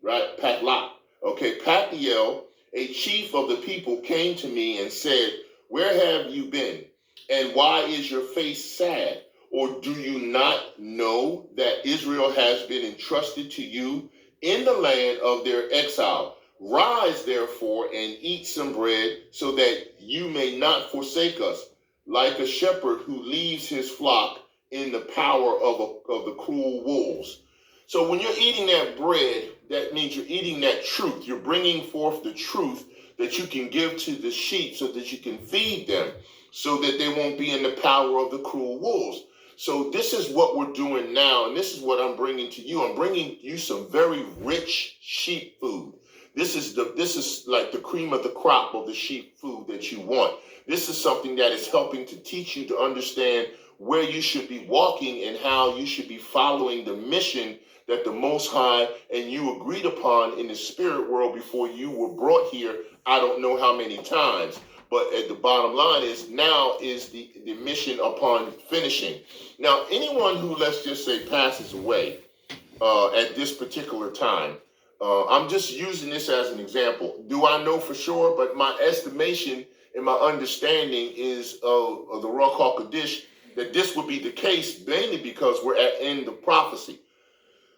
right? Patlat. Okay, Pathiel, a chief of the people, came to me and said, where have you been? And why is your face sad? Or do you not know that Israel has been entrusted to you in the land of their exile? Rise, therefore, and eat some bread, so that you may not forsake us, like a shepherd who leaves his flock in the power of the cruel wolves. So when you're eating that bread, that means you're eating that truth. You're bringing forth the truth that you can give to the sheep so that you can feed them, so that they won't be in the power of the cruel wolves. So this is what we're doing now, and this is what I'm bringing to you. I'm bringing you some very rich sheep food. This is like the cream of the crop of the sheep food that you want. This is something that is helping to teach you to understand where you should be walking and how you should be following the mission that the Most High and you agreed upon in the spirit world before you were brought here. I don't know how many times. But at the bottom line is, now is the mission upon finishing. Now, anyone who, let's just say, passes away at this particular time, I'm just using this as an example. Do I know for sure? But my estimation and my understanding is of the Rawacca Qadash that this would be the case, mainly because we're at end of prophecy.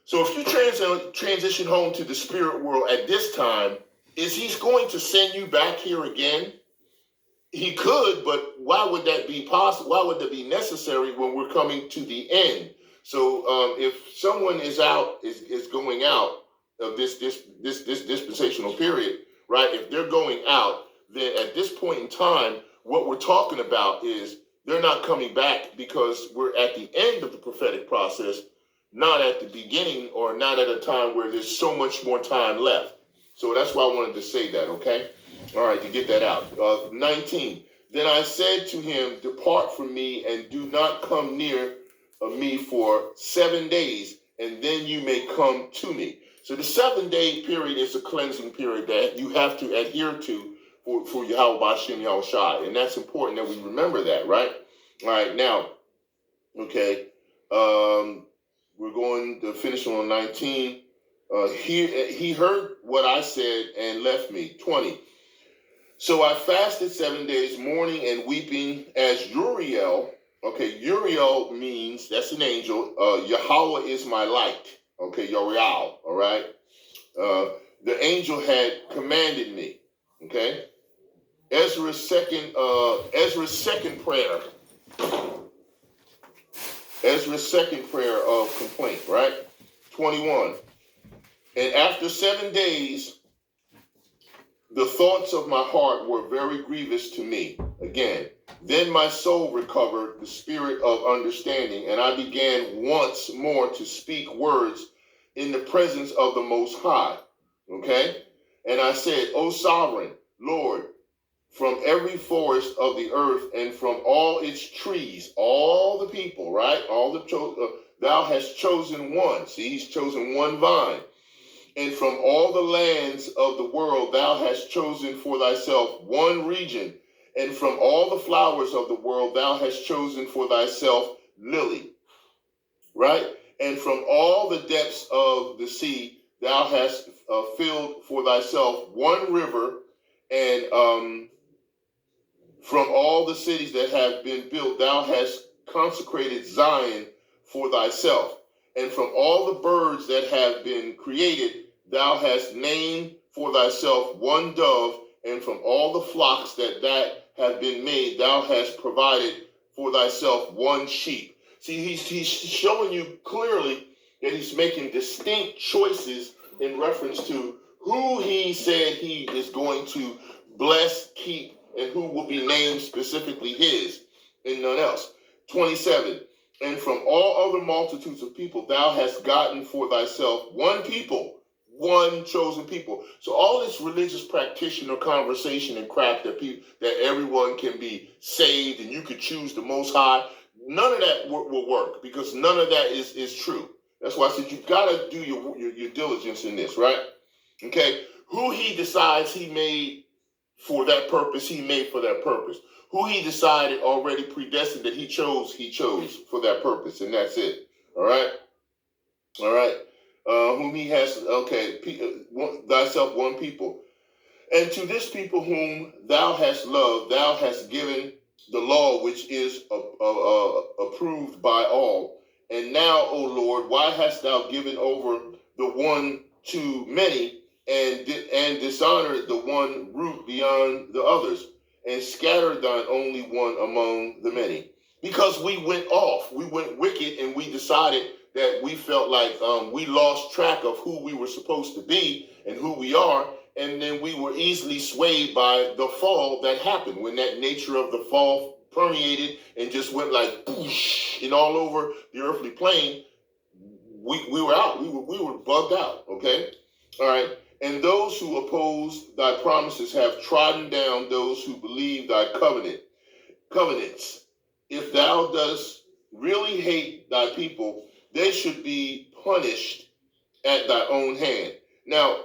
So if you transition home to the spirit world at this time, is he's going to send you back here again? He could, but why would that be possible? Why would that be necessary when we're coming to the end? So if someone is going out of this dispensational period, right? If they're going out, then at this point in time, what we're talking about is they're not coming back, because we're at the end of the prophetic process, not at the beginning, or not at a time where there's so much more time left. So that's why I wanted to say that, okay? All right, to get that out. 19. Then I said to him, depart from me and do not come near me for 7 days, and then you may come to me. So the 7-day period is a cleansing period that you have to adhere to for YAHAWAH BAHASHAM YAHAWASHI. And that's important that we remember that, right? All right, now, okay. We're going to finish on 19. He heard what I said and left me. 20. So I fasted 7 days, mourning and weeping, as Uriel. Okay, Uriel means, that's an angel. Yahawah is my light. Okay, Uriel, all right? The angel had commanded me. Okay? Ezra's second prayer. Ezra's second prayer of complaint, right? 21. And after 7 days, the thoughts of my heart were very grievous to me. Again, then my soul recovered the spirit of understanding, and I began once more to speak words in the presence of the Most High. Okay? And I said, O sovereign Lord, from every forest of the earth and from all its trees, all the people, right? All the thou hast chosen one. See, he's chosen one vine. And from all the lands of the world, thou hast chosen for thyself one region. And from all the flowers of the world, thou hast chosen for thyself lily, right? And from all the depths of the sea, thou hast filled for thyself one river. And from all the cities that have been built, thou hast consecrated Zion for thyself. And from all the birds that have been created, thou hast named for thyself one dove, and from all the flocks that have been made, thou hast provided for thyself one sheep. See, he's showing you clearly that he's making distinct choices in reference to who he said he is going to bless, keep, and who will be named specifically his, and none else. 27, and from all other multitudes of people, thou hast gotten for thyself one people, one chosen people. So all this religious practitioner conversation and crap that everyone can be saved and you could choose the Most High, none of that will work, because none of that is true. That's why I said you've got to do your diligence in this, right? Okay, who he decides he made for that purpose, he made for that purpose. Who he decided already predestined that he chose for that purpose, and that's it. All right? All right? Whom he has, thyself one people. And to this people whom thou hast loved, thou hast given the law which is approved by all. And now, O Lord, why hast thou given over the one to many, and dishonored the one root beyond the others, and scattered thine only one among the many? Because we went off, we went wicked, and we decided that we felt like we lost track of who we were supposed to be and who we are, and then we were easily swayed by the fall that happened when that nature of the fall permeated and just went like boosh and all over the earthly plane. We were out. We were bugged out. Okay, all right. And those who oppose thy promises have trodden down those who believe thy covenants. If thou dost really hate thy people, they should be punished at thy own hand. Now,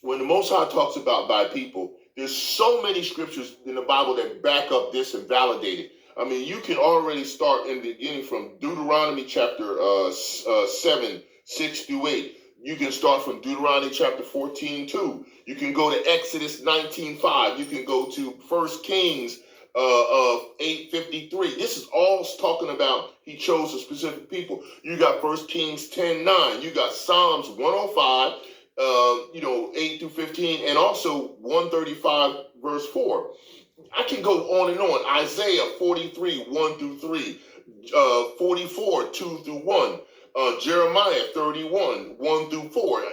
when the Most High talks about thy people, there's so many scriptures in the Bible that back up this and validate it. I mean, you can already start in the beginning from Deuteronomy chapter 7, 6 through 8. You can start from Deuteronomy chapter 14, 2. You can go to Exodus 19, 5. You can go to 1 Kings 8:53. This is all talking about he chose a specific people. You got 1 Kings 10, 9. You got Psalms 105. 8 through 15, and also 135, verse 4. I can go on and on. Isaiah 43, 1 through 3, 44, 2 through 1, Jeremiah 31, 1 through 4,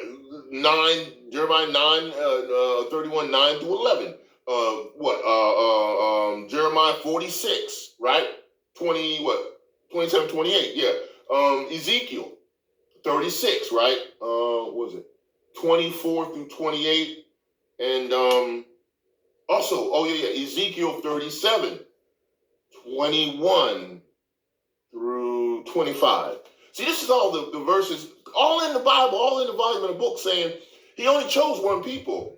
9, Jeremiah 9, 31, 9 through 11. Jeremiah 46, right? 27, 28, yeah. Ezekiel 36, right? What was it? 24 through 28, and Ezekiel 37, 21 through 25. See, this is all the verses, all in the Bible, all in the volume of the book, saying he only chose one people.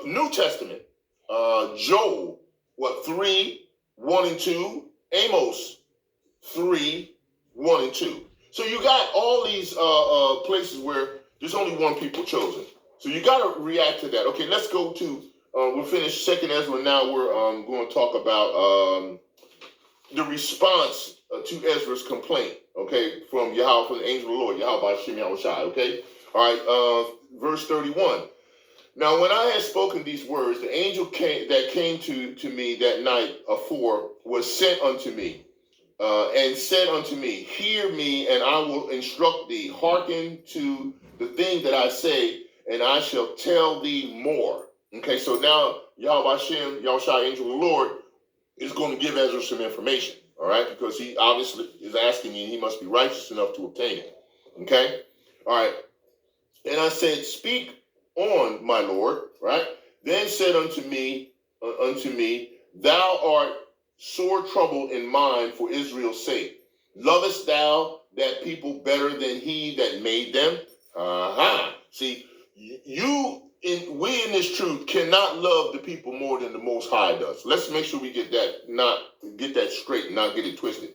New Testament, Joel, 3, 1 and 2, Amos 3, 1 and 2. So you got all these places where there's only one people chosen. So you got to react to that. Okay, let's go to, we'll finish 2nd Ezra. Now we're going to talk about the response to Ezra's complaint, okay, from Yahweh, from the angel of the Lord, YAHAWAH BAHASHAM YAHAWASHI, okay? All right, verse 31. Now when I had spoken these words, the angel that came to me that night afore was sent unto me. And said unto me, hear me, and I will instruct thee. Hearken to the thing that I say, and I shall tell thee more. Okay, so now Yahweh Hashem, Yahushua, angel of the Lord, is going to give Ezra some information, all right? Because he obviously is asking you, and he must be righteous enough to obtain it, okay? All right. And I said, speak on, my Lord, right? Then said unto me, thou art sore troubled in mind for Israel's sake. Lovest thou that people better than he that made them? See, we in this truth cannot love the people more than the Most High does. Let's make sure we get that straight and not get it twisted.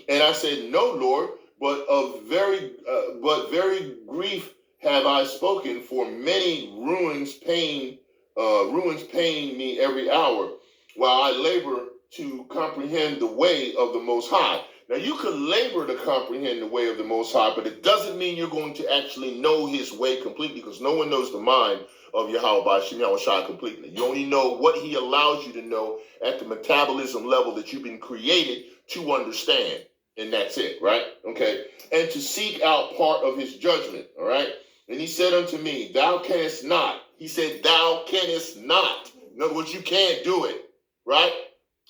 And I said, no, Lord, but very grief have I spoken, for many ruins pain me every hour, while I labor to comprehend the way of the Most High. Now, you can labor to comprehend the way of the Most High, but it doesn't mean you're going to actually know his way completely, because no one knows the mind of YAHAWAH BAHASHAM YAHAWASHI completely. You only know what he allows you to know at the metabolism level that you've been created to understand. And that's it, right? Okay. And to seek out part of his judgment, all right? And he said unto me, thou canst not. He said, thou canst not. In other words, you can't do it, right?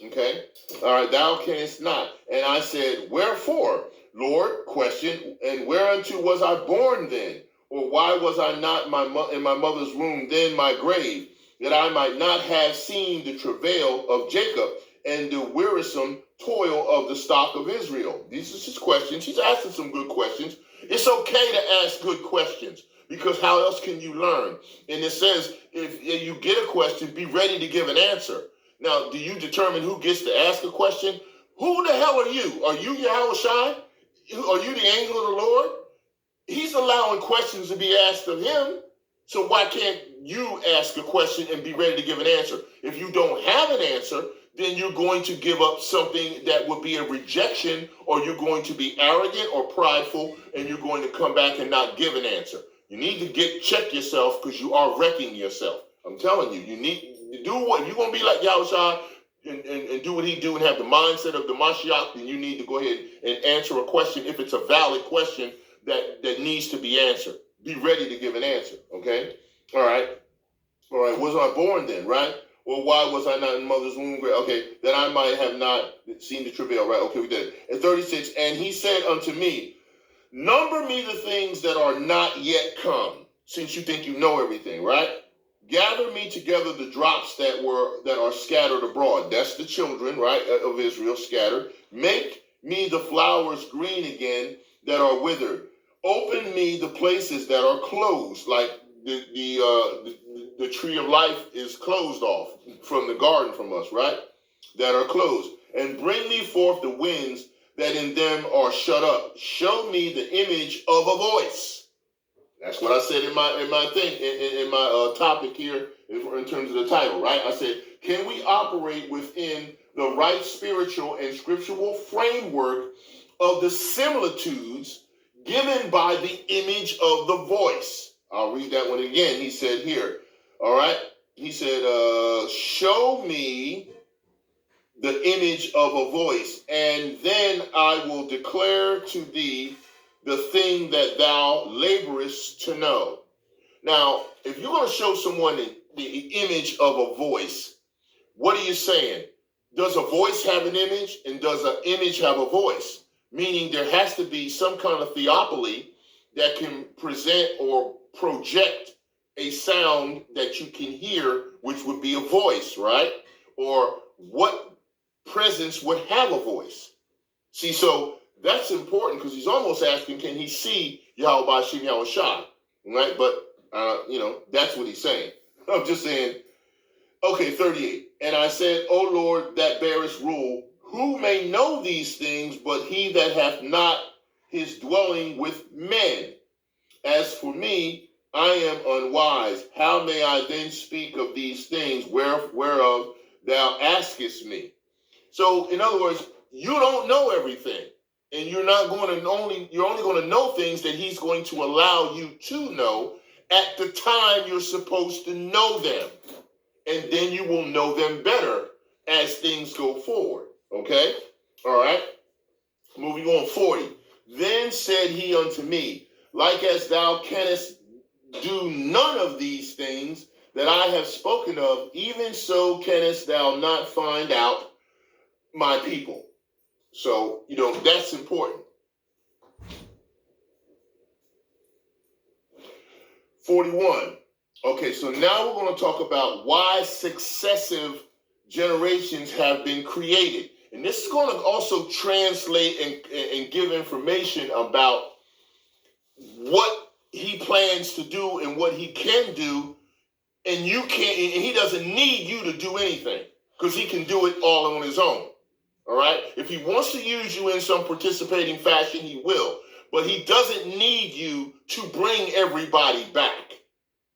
Okay. All right, thou canst not. And I said, wherefore, Lord, question, and whereunto was I born then? Or why was I not in my mother's womb then my grave, that I might not have seen the travail of Jacob and the wearisome toil of the stock of Israel? These are his questions. He's asking some good questions. It's okay to ask good questions, because how else can you learn? And it says, if you get a question, be ready to give an answer. Now, do you determine who gets to ask a question? Who the hell are you? Are you Yahawashi? Are you the angel of the Lord? He's allowing questions to be asked of him. So why can't you ask a question and be ready to give an answer? If you don't have an answer, then you're going to give up something that would be a rejection, or you're going to be arrogant or prideful, and you're going to come back and not give an answer. You need to check yourself, because you are wrecking yourself. I'm telling you, you need to do what you're going to be like Yahushua and do what he do and have the mindset of the Mashiach. Then you need to go ahead and answer a question if it's a valid question that needs to be answered. Be ready to give an answer. Okay. All right. Was I born then? Right. Or why was I not in mother's womb? Okay, that I might have not seen the travail. Right. Okay, we did it. And 36. And he said unto me, number me the things that are not yet come, since you think you know everything, right? Gather me together the drops that are scattered abroad. That's the children, right, of Israel scattered. Make me the flowers green again that are withered. Open me the places that are closed, like the tree of life is closed off from the garden from us, right? That are closed. And bring me forth the winds that in them are shut up. Show me the image of a voice. That's what I said in my thing, in my topic here in terms of the title, right? I said, can we operate within the right spiritual and scriptural framework of the similitudes given by the image of the voice? I'll read that one again. He said here, all right? He said, show me the image of a voice, and then I will declare to thee the thing that thou laborest to know. Now, if you're going to show someone the image of a voice, what are you saying? Does a voice have an image, and does an image have a voice? Meaning there has to be some kind of theopoly that can present or project a sound that you can hear, which would be a voice, right? Or what presence would have a voice? See, so that's important, because he's almost asking, can he see YAHAWAH BAHASHAM YAHAWASHI? Right? But, that's what he's saying. I'm just saying, okay, 38. And I said, O Lord, that bearest rule, who may know these things but he that hath not his dwelling with men? As for me, I am unwise. How may I then speak of these things whereof thou askest me? So, in other words, you don't know everything, and you're only going to know things that he's going to allow you to know at the time you're supposed to know them, and then you will know them better as things go forward. Okay, all right. Moving on, 40. Then said he unto me, like as thou canst do none of these things that I have spoken of, even so canst thou not find out my people. So, that's important. 41. Okay, so now we're going to talk about why successive generations have been created. And this is going to also translate and give information about what he plans to do and what he can do. And you can't, and he doesn't need you to do anything because he can do it all on his own. All right? If he wants to use you in some participating fashion, he will. But he doesn't need you to bring everybody back.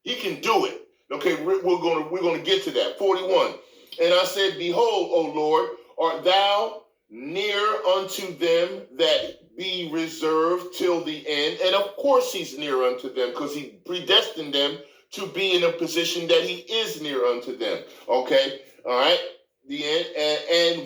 He can do it. Okay, we're going to get to that. 41. And I said, behold, O Lord, art thou near unto them that be reserved till the end? And of course he's near unto them because he predestined them to be in a position that he is near unto them. Okay, all right, the end.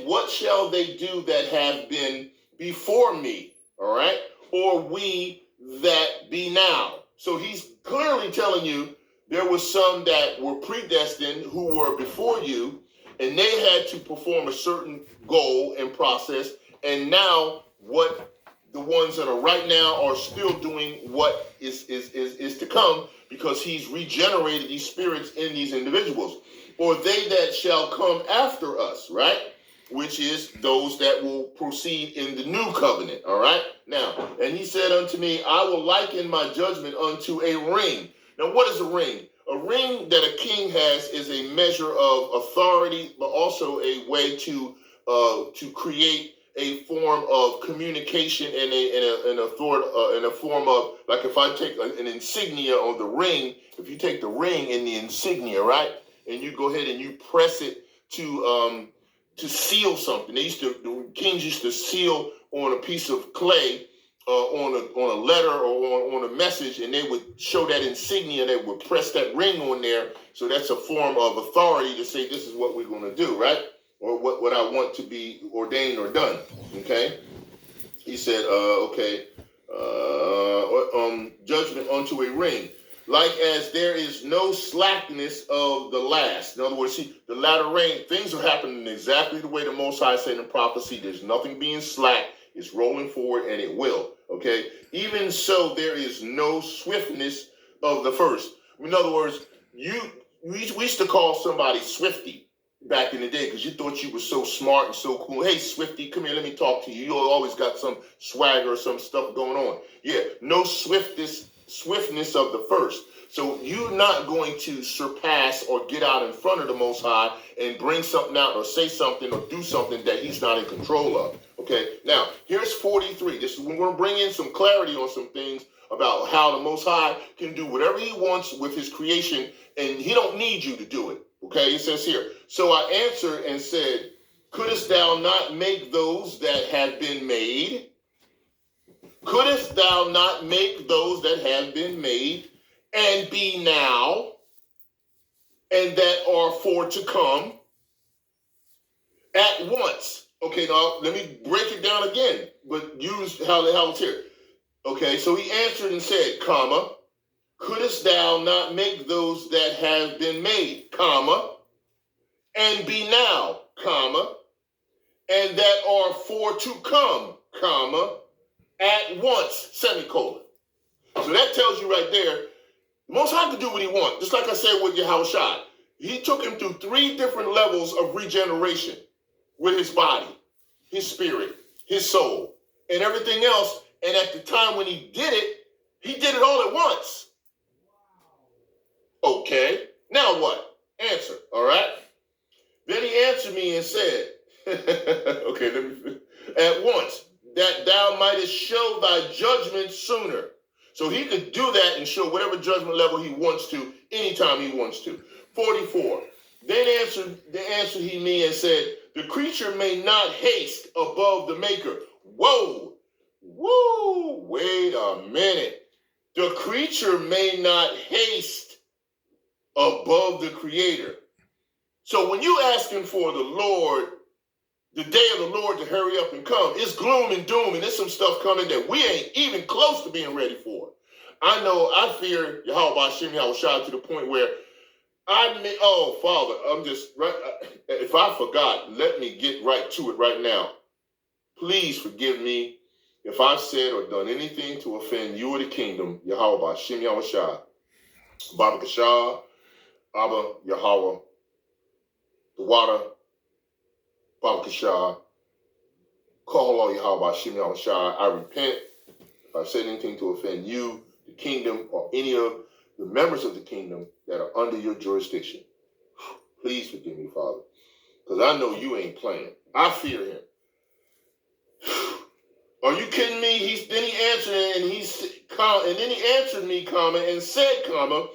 And what shall they do that have been before me? All right, or we that be now? So he's clearly telling you there were some that were predestined who were before you, and they had to perform a certain goal and process. And now what the ones that are right now are still doing what is to come, because he's regenerated these spirits in these individuals. Or they that shall come after us, right? Which is those that will proceed in the new covenant, all right? Now, and he said unto me, I will liken my judgment unto a ring. Now, what is a ring? A ring that a king has is a measure of authority, but also a way to create a form of communication and a form of, like if I take an insignia on the ring, if you take the ring and the insignia, right, and you go ahead and you press it to seal something. The kings used to seal on a piece of clay, on a letter or on a message, and they would show that insignia. They would press that ring on there. So that's a form of authority to say this is what we're going to do, right? Or what I want to be ordained or done. Okay. He said, judgment unto a ring. Like as there is no slackness of the last. In other words, see, the latter rain, things are happening exactly the way the Most High said in prophecy. There's nothing being slack. It's rolling forward, and it will. Okay? Even so, there is no swiftness of the first. In other words, we used to call somebody Swifty back in the day because you thought you were so smart and so cool. Hey, Swifty, come here, let me talk to you. You always got some swagger or some stuff going on. Yeah, no swiftness of the first. So you're not going to surpass or get out in front of the Most High and bring something out or say something or do something that he's not in control of. Okay, now here's 43. We're going to bring in some clarity on some things about how the Most High can do whatever he wants with his creation, and he don't need you to do it. Okay, it says here, so I answered and said, couldest thou not make those that have been made? Couldest thou not make those that have been made and be now, and that are for to come at once? Okay, now let me break it down again, but use how it's here. Okay, so he answered and said, comma, couldest thou not make those that have been made, comma, and be now, comma, and that are for to come, comma, at once, semicolon. So that tells you right there, the Most High can do what he wants. Just like I said with YAHAWASHI. He took him through 3 different levels of regeneration with his body, his spirit, his soul, and everything else. And at the time when he did it all at once. Okay, now what? Answer, all right? Then he answered me and said, okay, at once, that thou mightest show thy judgment sooner. So he could do that and show whatever judgment level he wants to, anytime he wants to. 44. Then answered he me and said, the creature may not haste above the maker. Whoa, wait a minute. The creature may not haste above the creator. So when you asking for the Lord, the day of the Lord to hurry up and come, it's gloom and doom, and there's some stuff coming that we ain't even close to being ready for. I know I fear YAHAWAH BAHASHAM YAHAWASHI to the point where Oh, Father, I'm just right. If I forgot, let me get right to it right now. Please forgive me if I've said or done anything to offend you or the kingdom. Yahawah Bahashem Yahawashi, Baba Kashah, Abba Yahawah, the water, Baba Kashah, Kalal Yahawah Bahashem Yahawashi. I repent if I've said anything to offend you, the kingdom, or any of the members of the kingdom that are under your jurisdiction. Please forgive me, Father, because I know you ain't playing. I fear him. Are you kidding me? Then he answered and then he answered me, comma, and said, comma,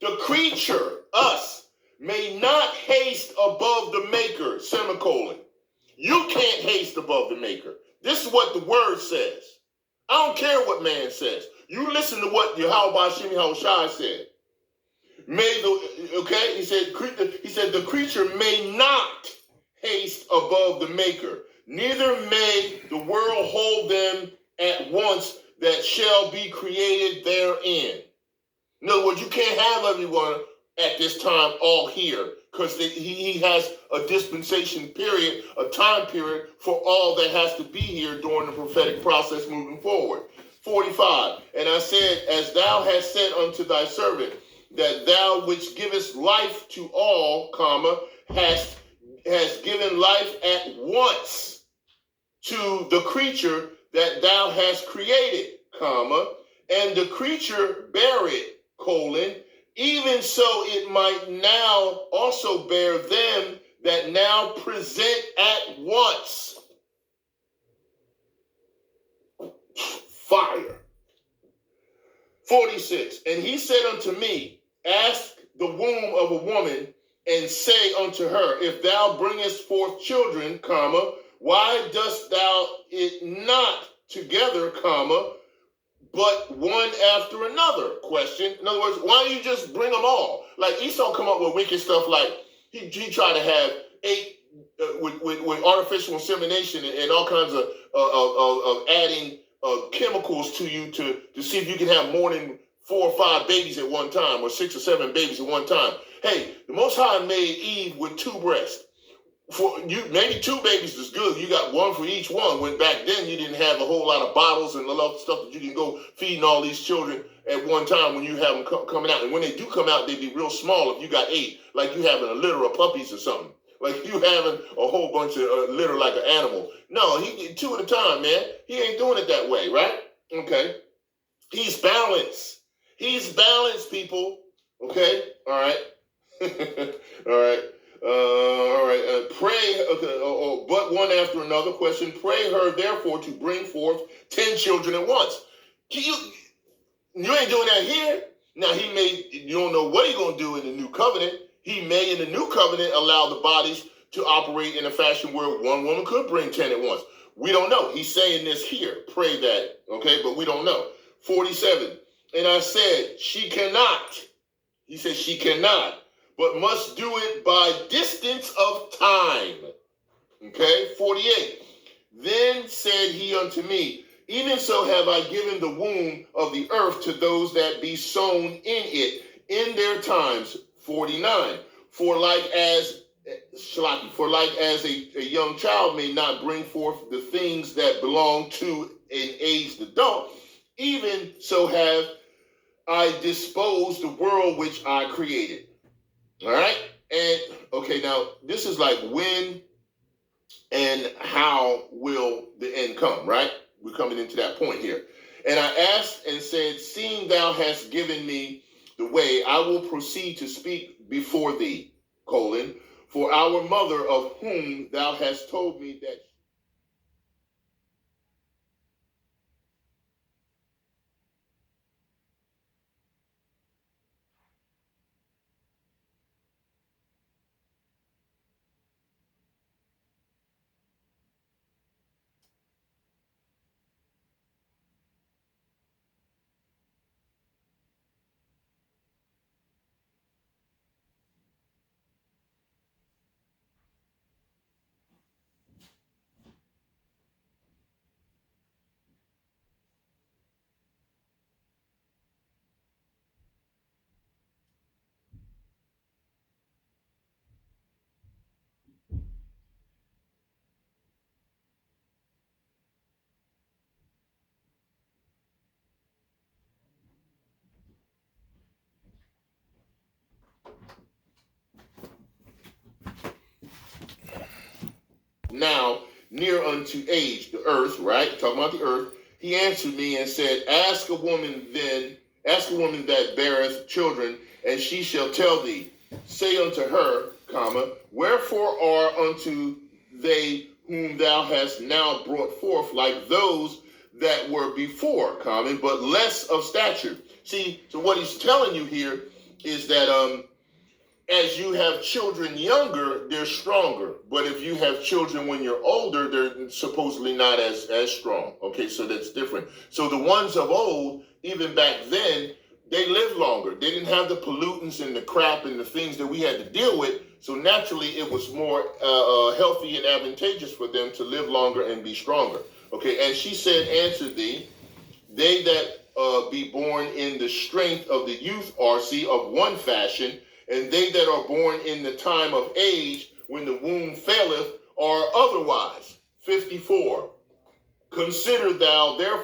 the creature, us, may not haste above the maker, semicolon. You can't haste above the maker. This is what the word says. I don't care what man says. You listen to what Yahawah Bahashem Yahawashi said. He said the creature may not haste above the maker, neither may the world hold them at once that shall be created therein. In other words, you can't have everyone at this time all here, because he has a dispensation period, a time period for all that has to be here during the prophetic process moving forward. 45, and I said, as thou hast said unto thy servant, that thou which givest life to all, comma, hast given life at once to the creature that thou hast created, comma, and the creature bare it, colon, even so it might now also bear them that now present at once. Fire. 46, and he said unto me, ask the womb of a woman, and say unto her, if thou bringest forth children, comma, why dost thou it not together, comma, but one after another? Question. In other words, why don't you just bring them all? Like Esau come up with wicked stuff like he tried to have 8 with artificial insemination and all kinds of adding chemicals to you to see if you can have more than 4 or 5 babies at one time, or 6 or 7 babies at one time. Hey, the Most High made Eve with 2 breasts. For you, maybe 2 babies is good. You got 1 for each one. When back then you didn't have a whole lot of bottles and a lot of stuff that you can go feeding all these children at one time when you have them coming out. And when they do come out, they be real small. If you got 8, like you having a litter of puppies or something. Like you having a whole bunch of litter like an animal. No, he 2 at a time, man. He ain't doing it that way, right? Okay. He's balanced. He's balanced, people. Okay? All right. All right. All right. Pray, but one after another. Question. Pray her, therefore, to bring forth 10 children at once. You ain't doing that here. Now, you don't know what he's going to do in the new covenant. He may, in the new covenant, allow the bodies to operate in a fashion where one woman could bring 10 at once. We don't know. He's saying this here. Pray that, okay? But we don't know. 47. And I said, she cannot. He said she cannot, but must do it by distance of time. Okay? 48. Then said he unto me, even so have I given the womb of the earth to those that be sown in it in their times. 49. For like as a young child may not bring forth the things that belong to an aged adult, even so have I disposed the world which I created. All right? And, okay, now, this is like when and how will the end come, right? We're coming into that point here. And I asked and said, seeing thou hast given me the way, I will proceed to speak before thee, colon, for our mother of whom thou hast told me that. now near unto age, the earth, right? Talking about the earth. He answered me and said, ask a woman that beareth children, and she shall tell thee. Say unto her, comma, wherefore are unto they whom thou hast now brought forth like those that were before, comma, but less of stature. See, so what he's telling you here is that as you have children younger, they're stronger. But if you have children when you're older, they're supposedly not as strong. Okay, so that's different. So the ones of old, even back then, they lived longer. They didn't have the pollutants and the crap and the things that we had to deal with. So naturally, it was more healthy and advantageous for them to live longer and be stronger. Okay, and she said, answer thee, they that be born in the strength of the youth are, see, of one fashion, and they that are born in the time of age, when the womb faileth, are otherwise. 54. Consider thou therefore